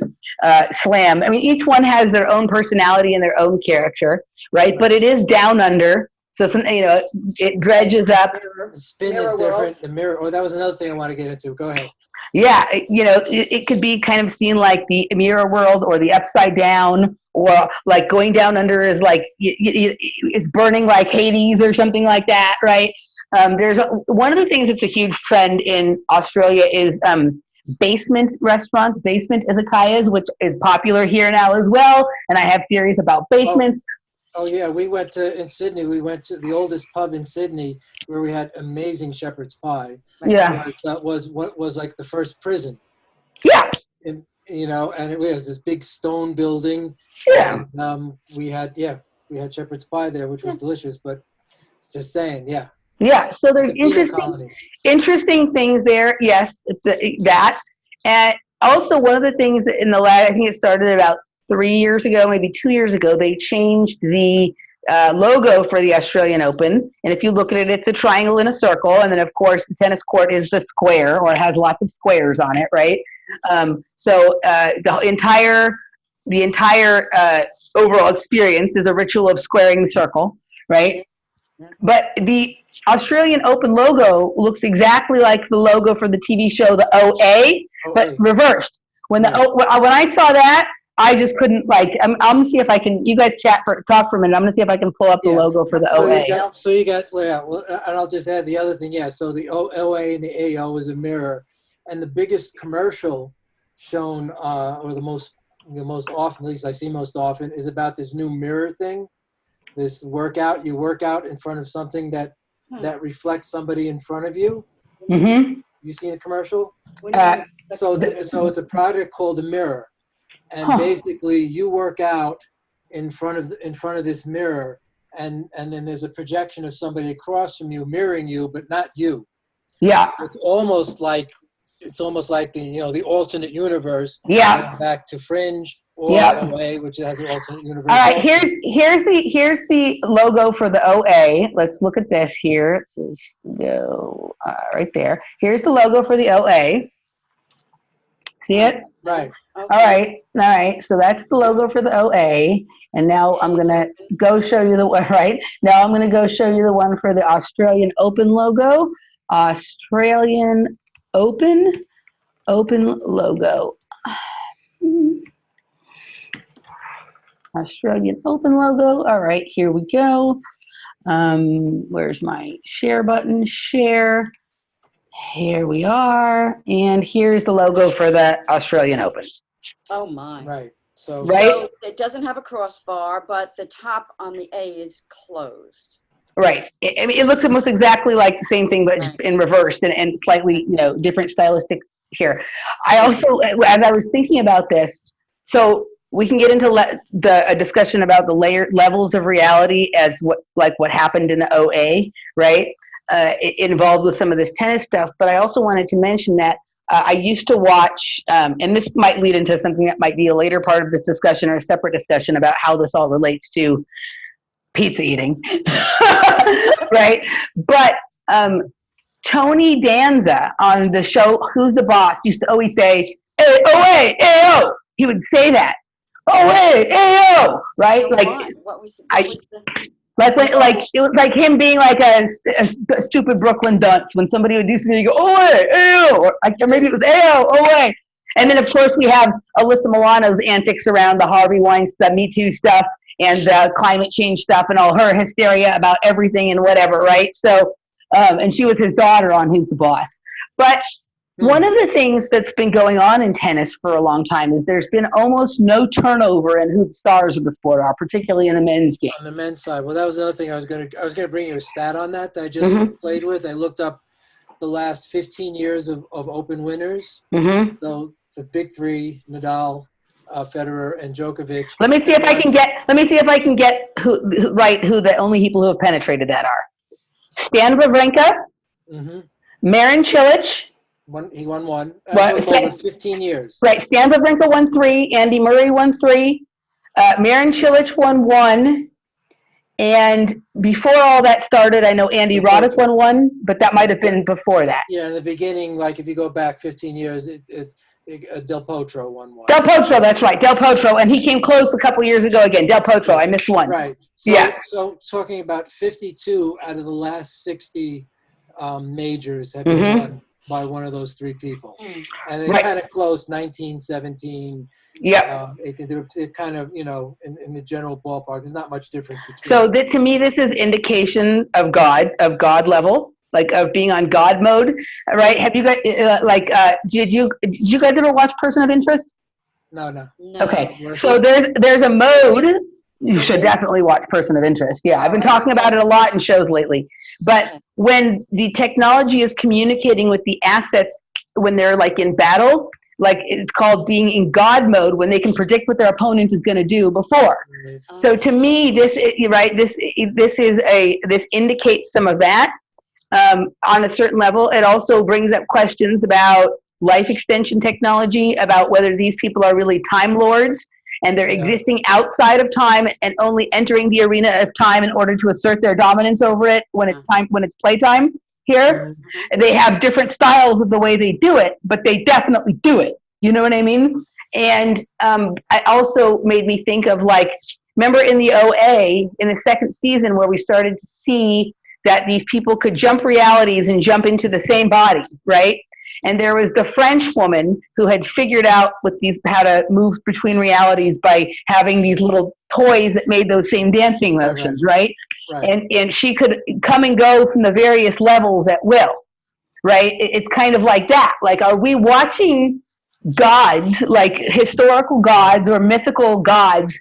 slam. I mean, each one has their own personality and their own character, right? But it is down under, so it dredges up. The spin is different. The mirror. Oh, that was another thing I want to get into. Go ahead. Yeah, it could be kind of seen like the mirror world or the upside down, or like going down under is like it's burning like Hades or something like that, right? There's one of the things that's a huge trend in Australia is basement restaurants, basement izakayas, which is popular here now as well. And I have theories about basements. Oh yeah, in Sydney. We went to the oldest pub in Sydney where we had amazing shepherd's pie. Yeah, that was what was like the first prison. Yeah, and it was this big stone building. Yeah, and, we had shepherd's pie there, which was delicious. But just saying, yeah. Yeah, so there's interesting things there. Yes, that. And also one of the things that I think it started about 3 years ago, maybe 2 years ago, they changed the logo for the Australian Open. And if you look at it, it's a triangle in a circle. And then, of course, the tennis court is the square, or it has lots of squares on it, right? So the entire overall experience is a ritual of squaring the circle, right? But the Australian Open logo looks exactly like the logo for the TV show, the OA, but reversed. When I saw that, I just couldn't I'm gonna see if I can. You guys talk for a minute. I'm gonna see if I can pull up the logo for the OA. So you got and I'll just add the other thing. Yeah, so the OA and the AO is a mirror, and the biggest commercial shown, or the most often, at least I see most often, is about this new mirror thing. This workout, you work out in front of something that reflects somebody in front of you. Mm-hmm. You seen the commercial? So it's a product called the mirror, and basically you work out in front of this mirror, and then there's a projection of somebody across from you mirroring you, but not you. Yeah. It's almost like the the alternate universe. Yeah. Back to Fringe. Or OA, which has an alternate universe. All right, here's the logo for the OA. Let's look at this here. It says go right there. Here's the logo for the OA. See it? Right. Okay. All right. So that's the logo for the OA. And now I'm gonna go show you the one for the Australian Open logo. Australian Open logo. Australian Open logo. All right, here we go. Where's my share button? Share. Here we are. And here's the logo for the Australian Open. Oh my. Right. So it doesn't have a crossbar, but the top on the A is closed. Right. It looks almost exactly like the same thing, but in reverse and slightly, different stylistic here. I also, as I was thinking about this, so we can get into a discussion about the levels of reality as what happened in the OA, right? Involved with some of this tennis stuff. But I also wanted to mention that I used to watch, and this might lead into something that might be a later part of this discussion or a separate discussion about how this all relates to pizza eating, right? But Tony Danza on the show Who's the Boss used to always say, "Hey, OA, AO." He would say that. Oh wait, AO, right? It was like him being like a stupid Brooklyn dunce. When somebody would do something, you go, oh wait, AO, or maybe it was AO, oh wait. And then of course we have Alyssa Milano's antics around the Harvey Weinstein, Me Too stuff, and the climate change stuff, and all her hysteria about everything and whatever, right? So, and she was his daughter on Who's the Boss. But One of the things that's been going on in tennis for a long time is there's been almost no turnover in who the stars of the sport are, particularly in the men's game. On the men's side, well, that was another thing I was gonna bring you a stat on that I just played with. I looked up the last 15 years of Open winners. So the big three: Nadal, Federer, and Djokovic. Let me see if I can get who the only people who have penetrated that are. Stan Wawrinka, Marin Cilic. He won one. Over 15 years. Right. Stan Wawrinka won 3. Andy Murray won 3. Marin Cilic won 1. And before all that started, I know Andy Roddick won 1, but that might have been before that. Yeah, in the beginning, like if you go back 15 years, Del Potro won 1. Del Potro, that's right. Del Potro. And he came close a couple years ago again. Del Potro, I missed 1. Right. So talking about 52 out of the last 60 majors have been won by one of those 3 people. And they're kind of close, 19, 17. Yeah. They're kind of, in the general ballpark. There's not much difference between So to me, this is indication of God level, like of being on God mode, right? Have you guys, did you guys ever watch Person of Interest? No. Okay. So there's a mode. You should definitely watch Person of Interest. Yeah, I've been talking about it a lot in shows lately. But when the technology is communicating with the assets when they're like in battle, like it's called being in God mode, when they can predict what their opponent is going to do before. So to me, this indicates some of that on a certain level. It also brings up questions about life extension technology, about whether these people are really time lords and they're existing outside of time and only entering the arena of time in order to assert their dominance over it when it's playtime here. They have different styles of the way they do it, but they definitely do it. You know what I mean? And I also made me think of, like, remember in the OA, in the second season, where we started to see that these people could jump realities and jump into the same body, right? And there was the French woman who had figured out how to move between realities by having these little toys that made those same dancing motions, right? And she could come and go from the various levels at will, right? It's kind of like that. Like, are we watching gods, like historical gods or mythical gods,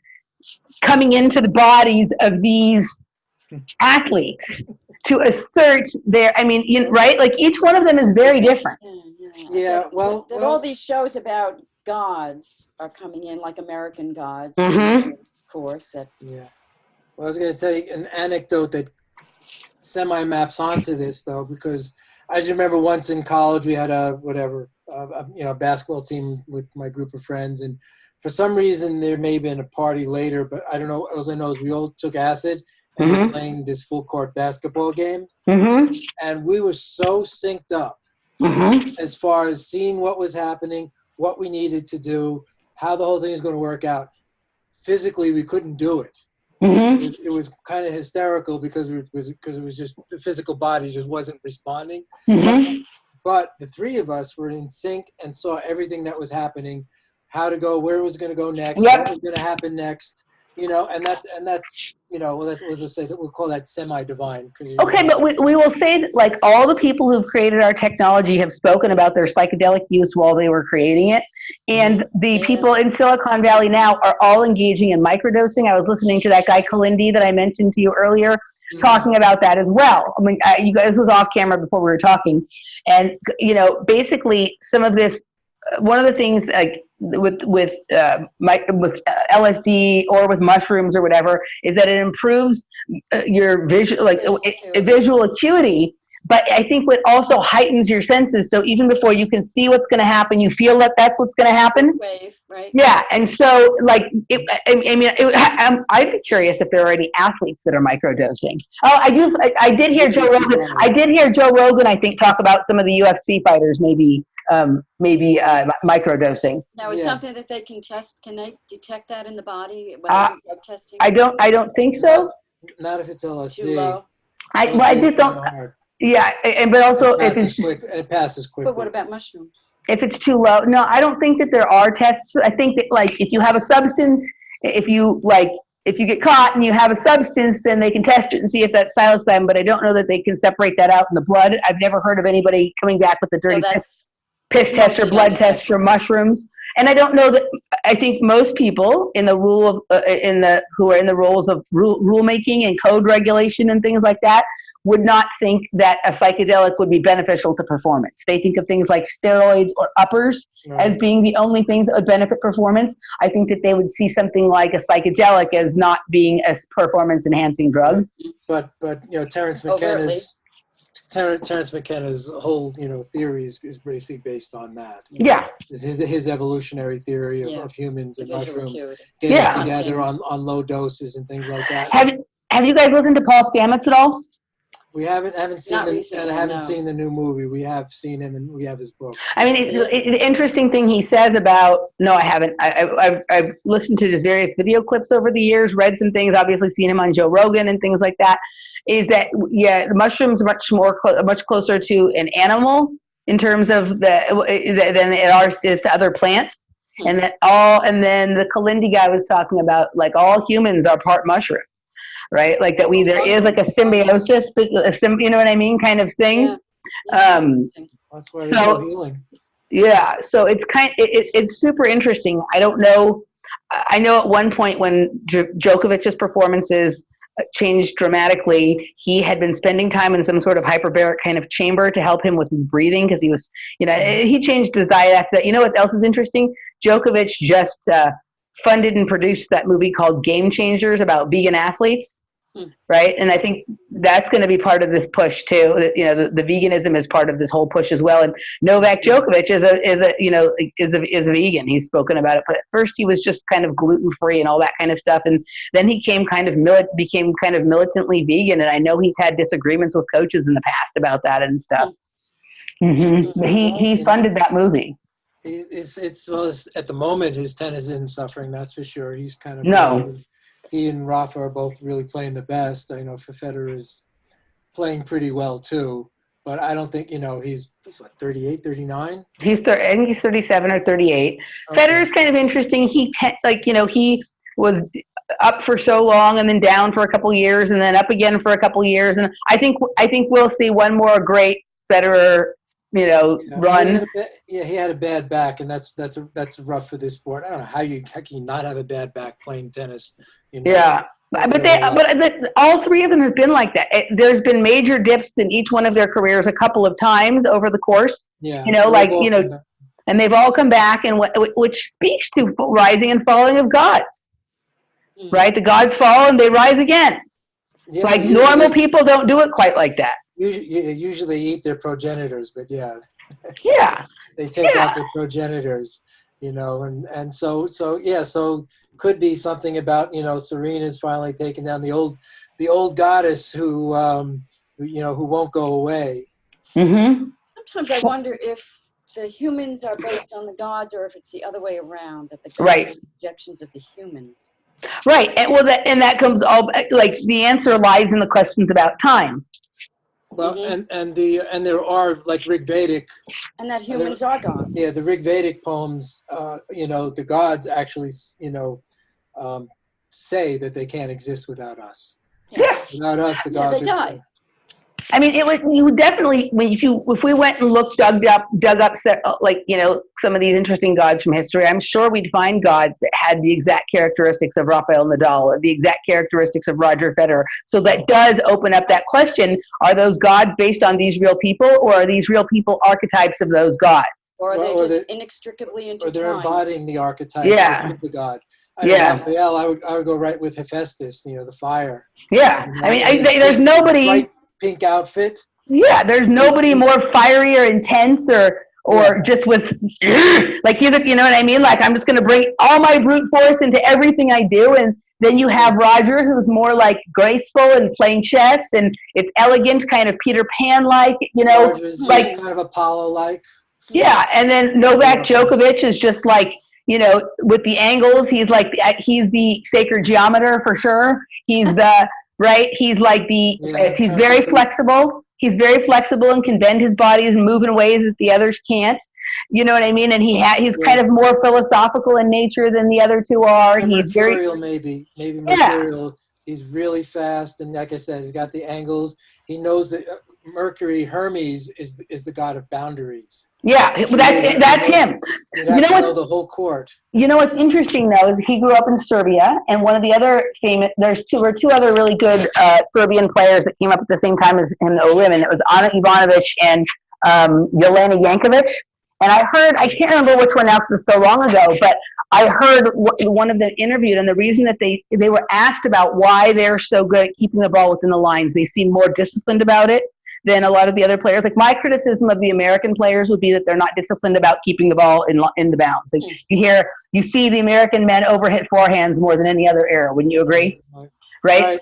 coming into the bodies of these athletes to assert their, right? Like, each one of them is very different. Yeah, well, all these shows about gods are coming in, like American Gods, Mm-hmm. of course. Yeah. Well, I was going to tell you an anecdote that semi-maps onto this, though, because I just remember once in college we had a basketball team with my group of friends, and for some reason there may have been a party later, but I don't know. All I know is we all took acid and were playing this full court basketball game, and we were so synced up as far as seeing what was happening, what we needed to do, how the whole thing is going to work out. Physically, we couldn't do it. It was kind of hysterical because it was just the physical body just wasn't responding. But the 3 of us were in sync and saw everything that was happening, how to go, where it was going to go next, what was going to happen next. And that's let's just say that we'll call that semi-divine. Okay, but we will say that, like, all the people who've created our technology have spoken about their psychedelic use while they were creating it. And the people in Silicon Valley now are all engaging in microdosing. I was listening to that guy Kalindi that I mentioned to you earlier, talking about that as well. I mean, you guys, this was off camera before we were talking. And, basically some of this, one of the things, like, with LSD or with mushrooms or whatever, is that it improves your visual acuity. But I think it also heightens your senses. So even before you can see what's going to happen, you feel that that's what's going to happen. Wave, right? Yeah, and so, like, I'd be curious if there are any athletes that are microdosing. Oh, I did hear Joe Rogan. I did hear Joe Rogan, I think, talk about some of the UFC fighters maybe microdosing. Now, is something that they can test? Can they detect that in the body? Testing? I don't think so. Not if it's LSD. Too low. I just don't. Yeah, but also if it's just, it passes quickly. But what about mushrooms? If it's too low, no, I don't think that there are tests. I think that, like, if you have a substance, if you get caught and you have a substance, then they can test it and see if that's psilocybin. But I don't know that they can separate that out in the blood. I've never heard of anybody coming back with the dirty test. piss test or blood test for mushrooms. And I don't know that. I think most people in the who are in the roles of rulemaking and code regulation and things like that would not think that a psychedelic would be beneficial to performance. They think of things like steroids or uppers as being the only things that would benefit performance. I think that they would see something like a psychedelic as not being a performance enhancing drug. But Terence McKenna's whole theory is basically based on that. Yeah. His evolutionary theory of humans and mushrooms getting together on low doses and things like that. Have you guys listened to Paul Stamets at all? We haven't seen the new movie. We have seen him, and we have his book. I mean, the interesting thing he says about, no, I haven't. I've listened to his various video clips over the years, read some things, obviously seen him on Joe Rogan and things like that, is that, the mushrooms are much closer to an animal in terms of than it is to other plants. And then the Kalindi guy was talking about, like, all humans are part mushroom. Right, like that there is like a symbiosis, but you know what I mean, kind of thing. That's why they're healing. Yeah, so it's super interesting. I don't know. I know at one point when Djokovic's performances changed dramatically, he had been spending time in some sort of hyperbaric kind of chamber to help him with his breathing because he was, he changed his diet after that. You know what else is interesting? Djokovic just funded and produced that movie called Game Changers about vegan athletes, right? And I think that's going to be part of this push too. The veganism is part of this whole push as well. And Novak Djokovic is a vegan. He's spoken about it, but at first he was just kind of gluten free and all that kind of stuff, and then he became kind of militantly vegan. And I know he's had disagreements with coaches in the past about that and stuff. But he funded that movie. It's at the moment his tennis isn't suffering, that's for sure. He's kind of he and Rafa are both really playing the best. I know Federer is playing pretty well too, but I don't think he's what, 38, 39? I think he's 37 or 38. Okay. Federer's kind of interesting. He he was up for so long and then down for a couple years and then up again for a couple years, and I think we'll see one more great Federer run. He had a bad back, and that's rough for this sport. I don't know how can you not have a bad back playing tennis. Yeah, but all three of them have been like that. There's been major dips in each one of their careers a couple of times over the course. Yeah, and they've all come back, and which speaks to rising and falling of gods. Right, the gods fall and they rise again. Yeah, normal people don't do it quite like that. Usually eat their progenitors, but they take out their progenitors, and so could be something about Serena's finally taken down the old goddess who won't go away. Sometimes I wonder if the humans are based on the gods, or if it's the other way around, that the gods are projections of the humans. Right, and that comes all like the answer lies in the questions about time. Well, and there are like Rig Vedic, and that humans are gods. Yeah, the Rig Vedic poems, the gods actually, say that they can't exist without us. Yeah, without us, the gods they die. I mean, you would definitely, if we went and dug up some of these interesting gods from history, I'm sure we'd find gods that had the exact characteristics of Rafael Nadal or the exact characteristics of Roger Federer. So that does open up that question: are those gods based on these real people, or are these real people archetypes of those gods? Or are they just inextricably intertwined? Or they're embodying the archetype of the god. Raphael, I would go right with Hephaestus, the fire. Yeah, I mean, there's nobody. Bright pink outfit. Yeah, there's nobody more fiery or intense or just with like you know what I mean? Like, I'm just going to bring all my brute force into everything I do. And then you have Roger, who's more like graceful and playing chess, and it's elegant, kind of Peter Pan-like, Roger's like kind of Apollo-like. Yeah, and then Novak Djokovic is just like, with the angles, he's the sacred geometer for sure. He's the right. He's like he's very flexible. He's very flexible and can bend his bodies and move in ways that the others can't. You know what I mean? And he's kind of more philosophical in nature than the other two are. And he's mercurial, maybe mercurial. He's really fast, and like I said, he's got the angles. He knows that Mercury, Hermes, is the god of boundaries. Yeah, that's him. You'd have to know the whole court. You know what's interesting though is he grew up in Serbia, and one of the other famous were two other really good Serbian players that came up at the same time as him that were women. It was Ana Ivanovic and Jelena Jankovic. And I can't remember which one now because it was so long ago, but I heard one of them interviewed, and the reason that they were asked about why they're so good at keeping the ball within the lines, they seem more disciplined about it than a lot of the other players. Like my criticism of the American players would be that they're not disciplined about keeping the ball in the bounds. Like you see the American men overhit forehands more than any other era. Wouldn't you agree? Right.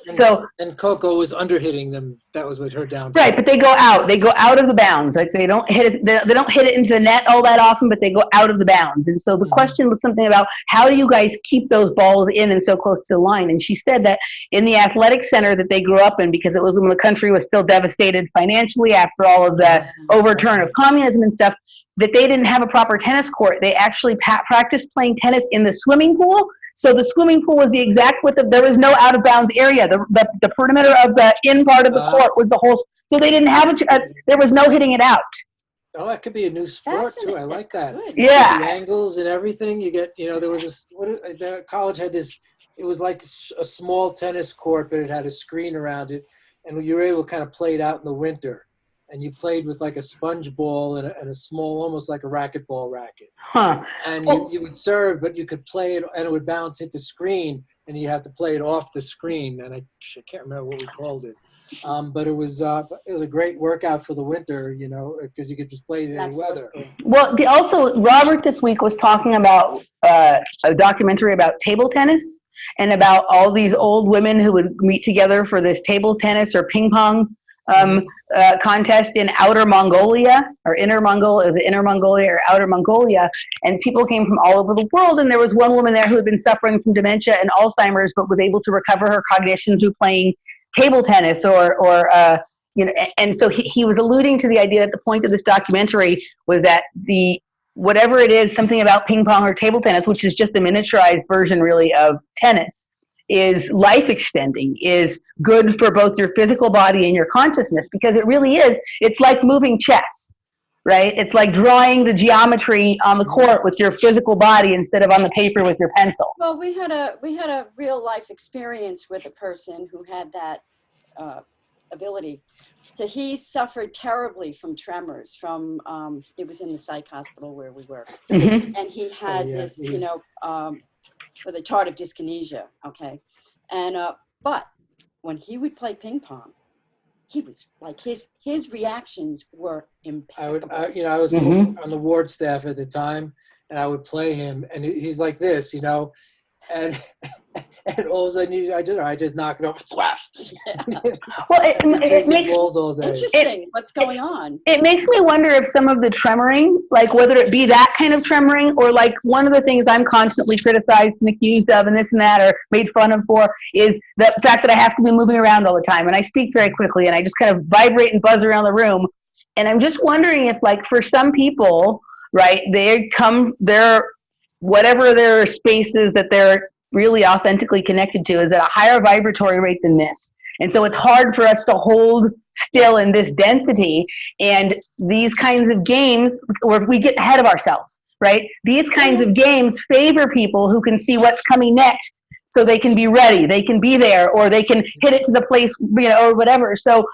And Coco was underhitting them. That was what her downfall. Right, but they go out. They go out of the bounds. Like they don't hit it. They don't hit it into the net all that often, but they go out of the bounds. And so the question was something about how do you guys keep those balls in and so close to the line? And she said that in the athletic center that they grew up in, because it was when the country was still devastated financially after all of the overturn of communism and stuff, that they didn't have a proper tennis court. They actually practiced playing tennis in the swimming pool. So the swimming pool was the exact width of, there was no out of bounds area. The perimeter of the in part of the court was the whole, so they didn't have there was no hitting it out. Oh, that could be a new sport too. I like that. Good. Yeah. The angles and everything. You get, there was the college had this, it was like a small tennis court, but it had a screen around it. And you were able to kind of play it out in the winter. And you played with like a sponge ball and a small, almost like a racquetball racket. Huh. And you would serve, but you could play it and it would bounce, hit the screen, and you have to play it off the screen. And I can't remember what we called it. But it was a great workout for the winter, because you could just play it in any weather. Well, also, Robert this week was talking about a documentary about table tennis and about all these old women who would meet together for this table tennis or ping pong contest in Outer Mongolia or Inner Mongolia or Outer Mongolia, and people came from all over the world, and there was one woman there who had been suffering from dementia and Alzheimer's but was able to recover her cognition through playing table tennis and so he was alluding to the idea that the point of this documentary was that whatever it is, something about ping pong or table tennis, which is just a miniaturized version really of tennis, is life extending, is good for both your physical body and your consciousness, because it really is. It's like moving chess, right? It's like drawing the geometry on the court with your physical body instead of on the paper with your pencil. Well, we had a real life experience with a person who had that ability. So he suffered terribly from tremors. It was in the psych hospital where we were, and he had with a tardive dyskinesia, okay? And, but when he would play ping pong, he was like, his reactions were impeccable. I was on the ward staff at the time, and I would play him, and he's like this, and all of a sudden I just knock it off, splash. Well, it makes balls all day. Interesting. What's going on? It makes me wonder if some of the tremoring, like whether it be that kind of tremoring, or like one of the things I'm constantly criticized and accused of and this and that, or made fun of for, is the fact that I have to be moving around all the time, and I speak very quickly, and I just kind of vibrate and buzz around the room. And I'm just wondering if, like, for some people, right, whatever their spaces that they're really authentically connected to is at a higher vibratory rate than this. And so it's hard for us to hold still in this density. And these kinds of games, or we get ahead of ourselves, right? These kinds of games favor people who can see what's coming next, so they can be ready, they can be there, or they can hit it to the place, or whatever. So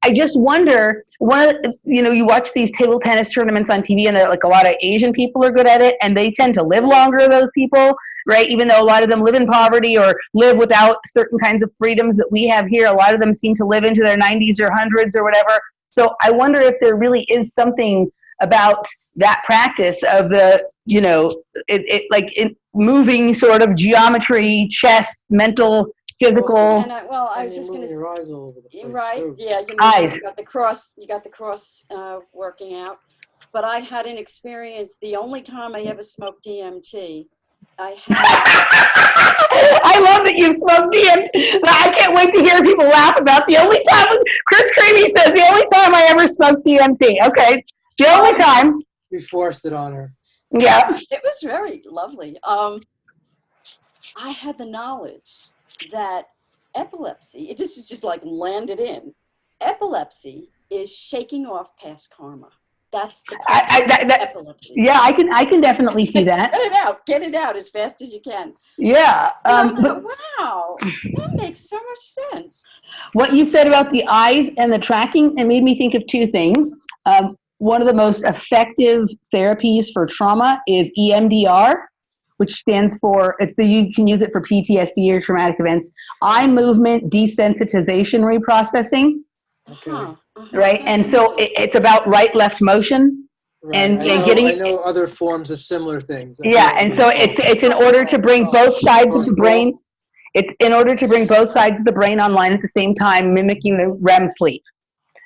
I just wonder, you watch these table tennis tournaments on TV, and they're like, a lot of Asian people are good at it, and they tend to live longer, those people, right? Even though a lot of them live in poverty or live without certain kinds of freedoms that we have here, a lot of them seem to live into their 90s or 100s or whatever. So I wonder if there really is something about that practice of the, moving sort of geometry, chess, mental, physical. I was just going to say, your eyes all over the place, right? too. Yeah, eyes. You got the cross working out. But I had an experience. The only time I ever smoked DMT, I love that you smoked DMT. I can't wait to hear people laugh about the only time. Chris Crimis says the only time I ever smoked DMT. Okay, the only time. We forced it on her. Yeah. It was very lovely. I had the knowledge that epilepsy, it just like landed in. Epilepsy is shaking off past karma. That's the epilepsy. Yeah, I can definitely see that. Get it out as fast as you can. Yeah. I thought, wow, that makes so much sense. What you said about the eyes and the tracking, it made me think of two things. One of the most effective therapies for trauma is EMDR, which stands for, you can use it for PTSD or traumatic events, eye movement desensitization reprocessing. Okay. Right, and so it's about right-left motion, Right. and I know other forms of similar things. Yeah, and so it's in order to bring both sides of the brain. It's in order to bring both sides of the brain online at the same time, mimicking the REM sleep.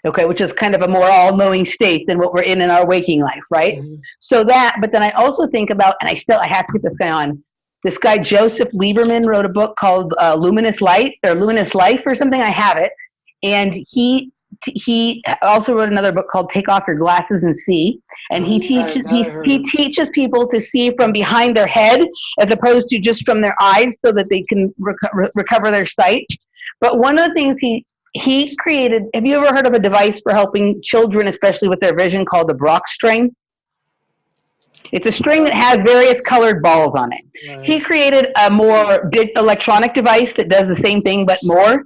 Okay, which is kind of a more all-knowing state than what we're in our waking life, right? Mm-hmm. So that, but then I also think about, and I have to get this guy on. This guy Joseph Lieberman wrote a book called Luminous Light or Luminous Life or something. I have it, and he also wrote another book called Take Off Your Glasses and See, and he teaches people to see from behind their head as opposed to just from their eyes, so that they can recover their sight. But one of the things he created, have you ever heard of a device for helping children, especially with their vision, called the Brock string? It's a string that has various colored balls on it. Right. He created a more big electronic device that does the same thing but more.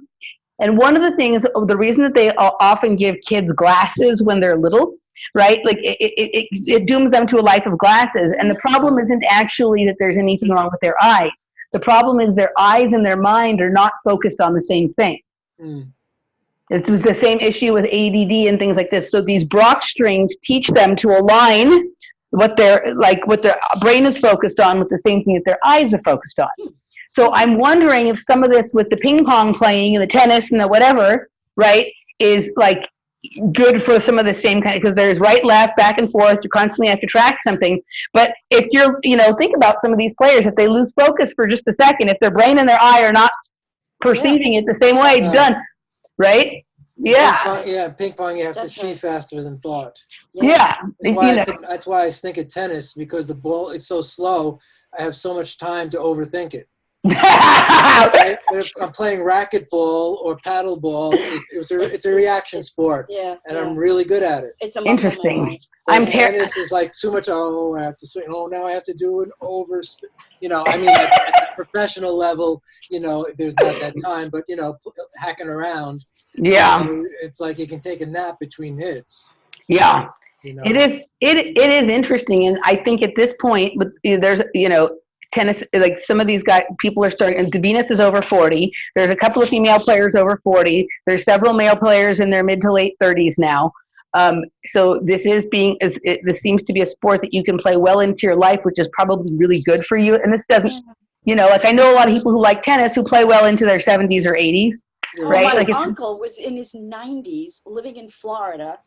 And one of the things, the reason that they often give kids glasses when they're little, right? Like it dooms them to a life of glasses. And the problem isn't actually that there's anything wrong with their eyes. The problem is their eyes and their mind are not focused on the same thing. Mm. It was the same issue with ADD and things like this. So these Brock strings teach them to align what their brain is focused on with the same thing that their eyes are focused on. So I'm wondering if some of this with the ping pong playing and the tennis and the whatever, right, is like good for some of the same kind, because there's right, left, back and forth. You constantly have to track something. But if you're, think about some of these players, if they lose focus for just a second, if their brain and their eye are not perceiving it the same way, it's done, right? Yeah. Ping pong, you have to see faster than thought. Yeah. That's why I think of tennis, because the ball, it's so slow. I have so much time to overthink it. If I'm playing racquetball or paddleball, it's a reaction sport, and I'm really good at it. It's interesting. Tennis is like too much. I have to swing. Now I have to do an over. I mean, at a professional level, there's not that time. But hacking around. Yeah. It's like you can take a nap between hits. Yeah. It is interesting, and I think at this point, but there's tennis, like some of these guys, people are starting, and Venus is over 40. There's a couple of female players over 40. There's several male players in their mid to late 30s now. So this seems to be a sport that you can play well into your life, which is probably really good for you. And this doesn't, like I know a lot of people who like tennis who play well into their 70s or 80s. Right? My uncle was in his 90s living in Florida,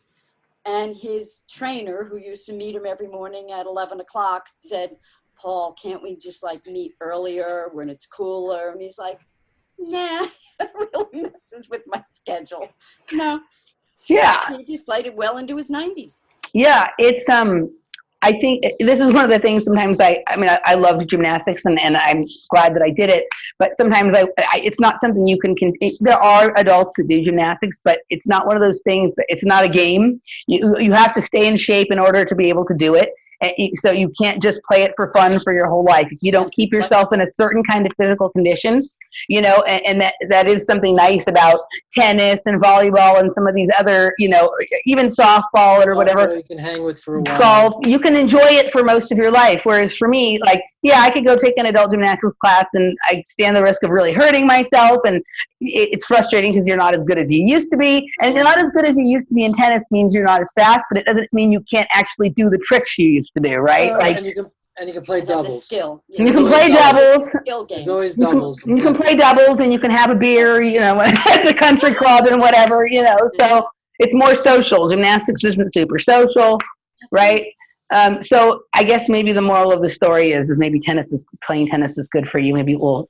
and his trainer, who used to meet him every morning at 11 o'clock, said, "Paul, can't we just meet earlier when it's cooler?" And he's like, "Nah, it really messes with my schedule." No. Yeah. He just played it well into his 90s. Yeah, it's I think this is one of the things sometimes I love gymnastics and I'm glad that I did it, but sometimes it's not something you can there are adults that do gymnastics, but it's not one of those things that it's not a game. You have to stay in shape in order to be able to do it. So you can't just play it for fun for your whole life. If you don't keep yourself in a certain kind of physical condition, and that is something nice about tennis and volleyball and some of these other, even softball or whatever. You can hang with for a while. Golf, you can enjoy it for most of your life. Whereas for me, I could go take an adult gymnastics class and I stand the risk of really hurting myself. And it's frustrating because you're not as good as you used to be. And you're not as good as you used to be in tennis means you're not as fast, but it doesn't mean you can't actually do the tricks you used to do, right? And you can play doubles. Skill. You can play doubles. There's always doubles. You can play doubles, and you can have a beer, at the country club and whatever, So it's more social. Gymnastics isn't super social, right? So I guess maybe the moral of the story is maybe playing tennis is good for you. Maybe it will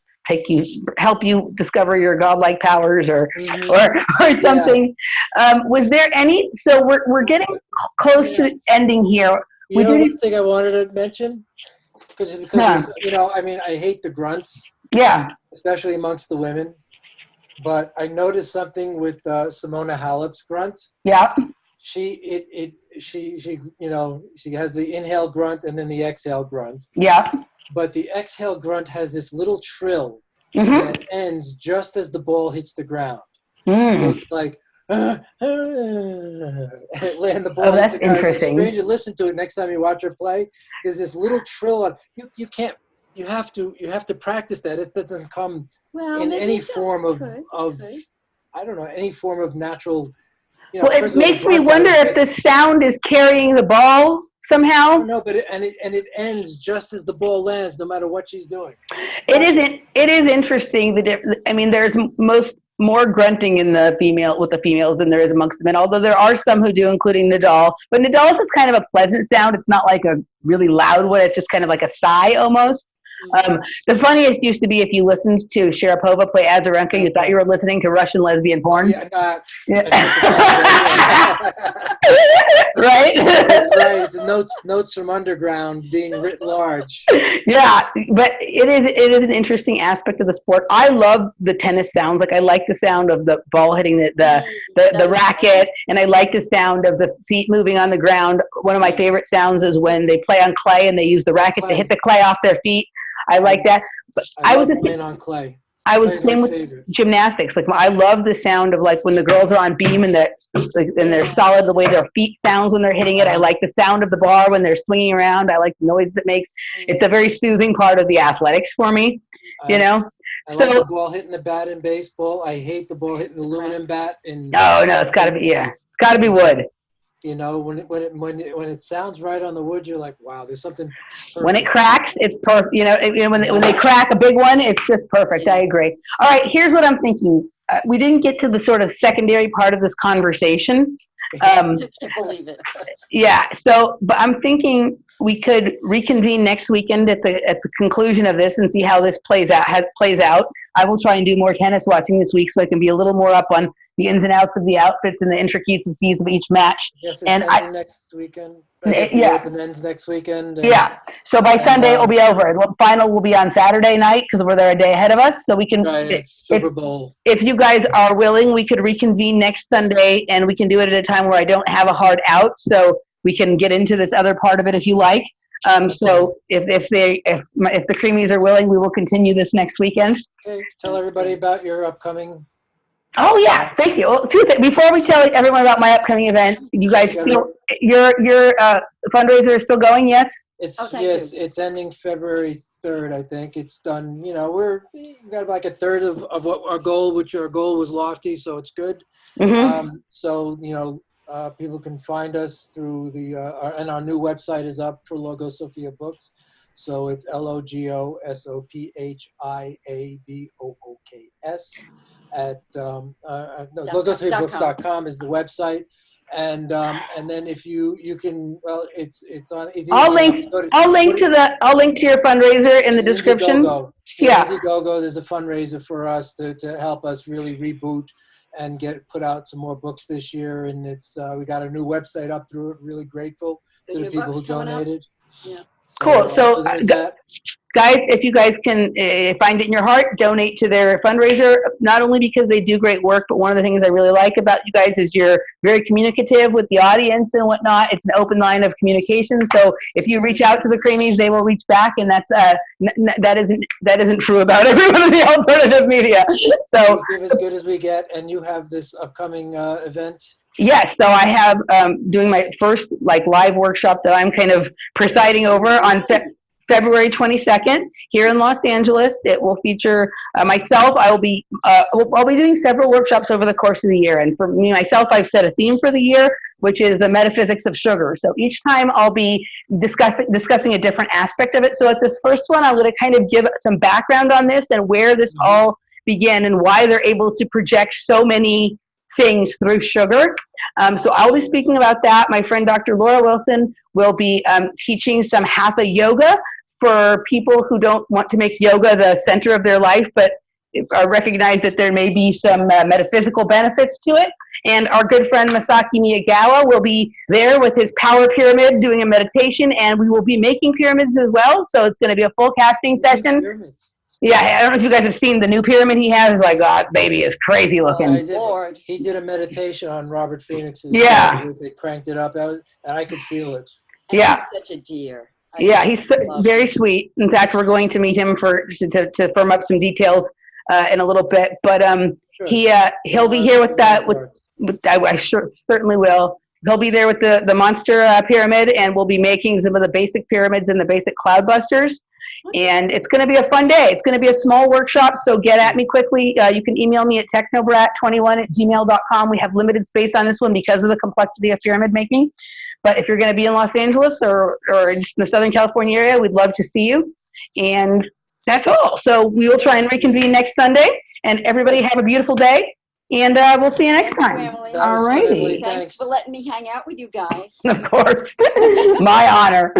help you discover your godlike powers or something. Yeah. Was there any? So we're getting close to the ending here. One thing I wanted to mention, because I hate the grunts. Yeah. Especially amongst the women. but I noticed something with Simona Halep's grunt. Yeah. She has the inhale grunt and then the exhale grunt. Yeah. But the exhale grunt has this little trill Mm-hmm. that ends just as the ball hits the ground. Mm. So it's like, and the ball Oh, hits that's the ground. It's interesting. strange to listen to it next time you watch her play. There's this little trill on. You can't. You have to practice that. It doesn't come in any form of I don't know, any form of natural. Well, it makes me wonder if the sound is carrying the ball somehow. I don't know, but it ends just as the ball lands, no matter what she's doing. It is interesting. There's more grunting with the females than there is amongst the men. Although there are some who do, including Nadal. But Nadal's is kind of a pleasant sound. It's not like a really loud one. It's just kind of like a sigh almost. The funniest used to be if you listened to Sharapova play Azarenka, you thought you were listening to Russian lesbian porn. Yeah. Right? Right. The notes from underground being writ large. Yeah, but it is an interesting aspect of the sport. I love the tennis sounds. Like I like the sound of the ball hitting the racket, and I like the sound of the feet moving on the ground. One of my favorite sounds is when they play on clay and they use the racket to hit the clay off their feet. I like that. But I love playing on clay. I was the same with gymnastics. Like I love the sound of like when the girls are on beam and they're solid. The way their feet sounds when they're hitting it. I like the sound of the bar when they're swinging around. I like the noise it makes. It's a very soothing part of the athletics for me. I like the ball hitting the bat in baseball. I hate the ball hitting the aluminum bat. No, it's got to be it's got to be wood. When it sounds right on the wood, you're like, wow, there's something perfect. When it cracks, it's perfect. When they crack a big one, it's just perfect. I agree. All right, here's what I'm thinking. We didn't get to the sort of secondary part of this conversation. I can't believe it. Yeah. But I'm thinking we could reconvene next weekend at the conclusion of this and see how this plays out. I will try and do more tennis watching this week so I can be a little more up on the ins and outs of the outfits and the intricacies of each match. Yes, it's next weekend. The Open ends next weekend. So by Sunday it will be over. The final will be on Saturday night because we're there a day ahead of us. So we can. Right, Super Bowl. If you guys are willing, we could reconvene next Sunday, and we can do it at a time where I don't have a hard out, so we can get into this other part of it if you like. So if the Crimis are willing, we will continue this next weekend. Okay. Tell everybody about your upcoming. Oh yeah, thank you. Well, before we tell everyone about my upcoming event, you guys still your fundraiser is still going? Yes. It's ending February 3rd. I think it's done. We got like a third of what our goal, which our goal was lofty, so it's good. Mm-hmm. People can find us through and our new website is up for Logo Sophia Books. So it's LOGOSOPHIABOOKS at logosophiabooks.com is the website. And then if you can, well, it's on. I'll link to your fundraiser in the description. Indiegogo, there's a fundraiser for us to help us really reboot and put out some more books this year. And it's we got a new website up through it. Really grateful to the people who donated. Yeah. Cool. So guys, if you guys can find it in your heart, donate to their fundraiser, not only because they do great work, but one of the things I really like about you guys is you're very communicative with the audience and whatnot. It's an open line of communication. So if you reach out to the Crimis, they will reach back, and that isn't true about everyone in the alternative media. So we give as good as we get, and you have this upcoming event. Yes, so I have doing my first live workshop that I'm kind of presiding over on February 22nd here in Los Angeles. It will feature myself. I'll be doing several workshops over the course of the year, and for me myself, I've set a theme for the year, which is the metaphysics of sugar. So each time I'll be discussing a different aspect of it. So at this first one, I'm going to kind of give some background on this and where this all began and why they're able to project so many things through sugar. So I'll be speaking about that. My friend Dr. Laura Wilson will be teaching some hatha yoga for people who don't want to make yoga the center of their life, but recognize that there may be some metaphysical benefits to it. And our good friend Masaki Miyagawa will be there with his power pyramid doing a meditation, and we will be making pyramids as well. So it's going to be a full casting session. Yeah, I don't know if you guys have seen the new pyramid he has. Like, God, baby is crazy looking. Lord. He did a meditation on Robert Phoenix's. Yeah. They cranked it up, and I could feel it. And Yeah. he's such a dear. Yeah, he's very him. sweet. In fact, we're going to meet him to firm up some details in a little bit. But he'll be here with that. I certainly will. He'll be there with the monster pyramid, and we'll be making some of the basic pyramids and the basic cloud busters. And it's going to be a fun day. It's going to be a small workshop, so get at me quickly. You can email me at technobrat21@gmail.com. We have limited space on this one because of the complexity of pyramid making. But if you're going to be in Los Angeles or in the Southern California area, we'd love to see you. And that's all. So we will try and reconvene next Sunday. And everybody have a beautiful day. And we'll see you next time. All righty. Thanks for letting me hang out with you guys. Of course. My honor.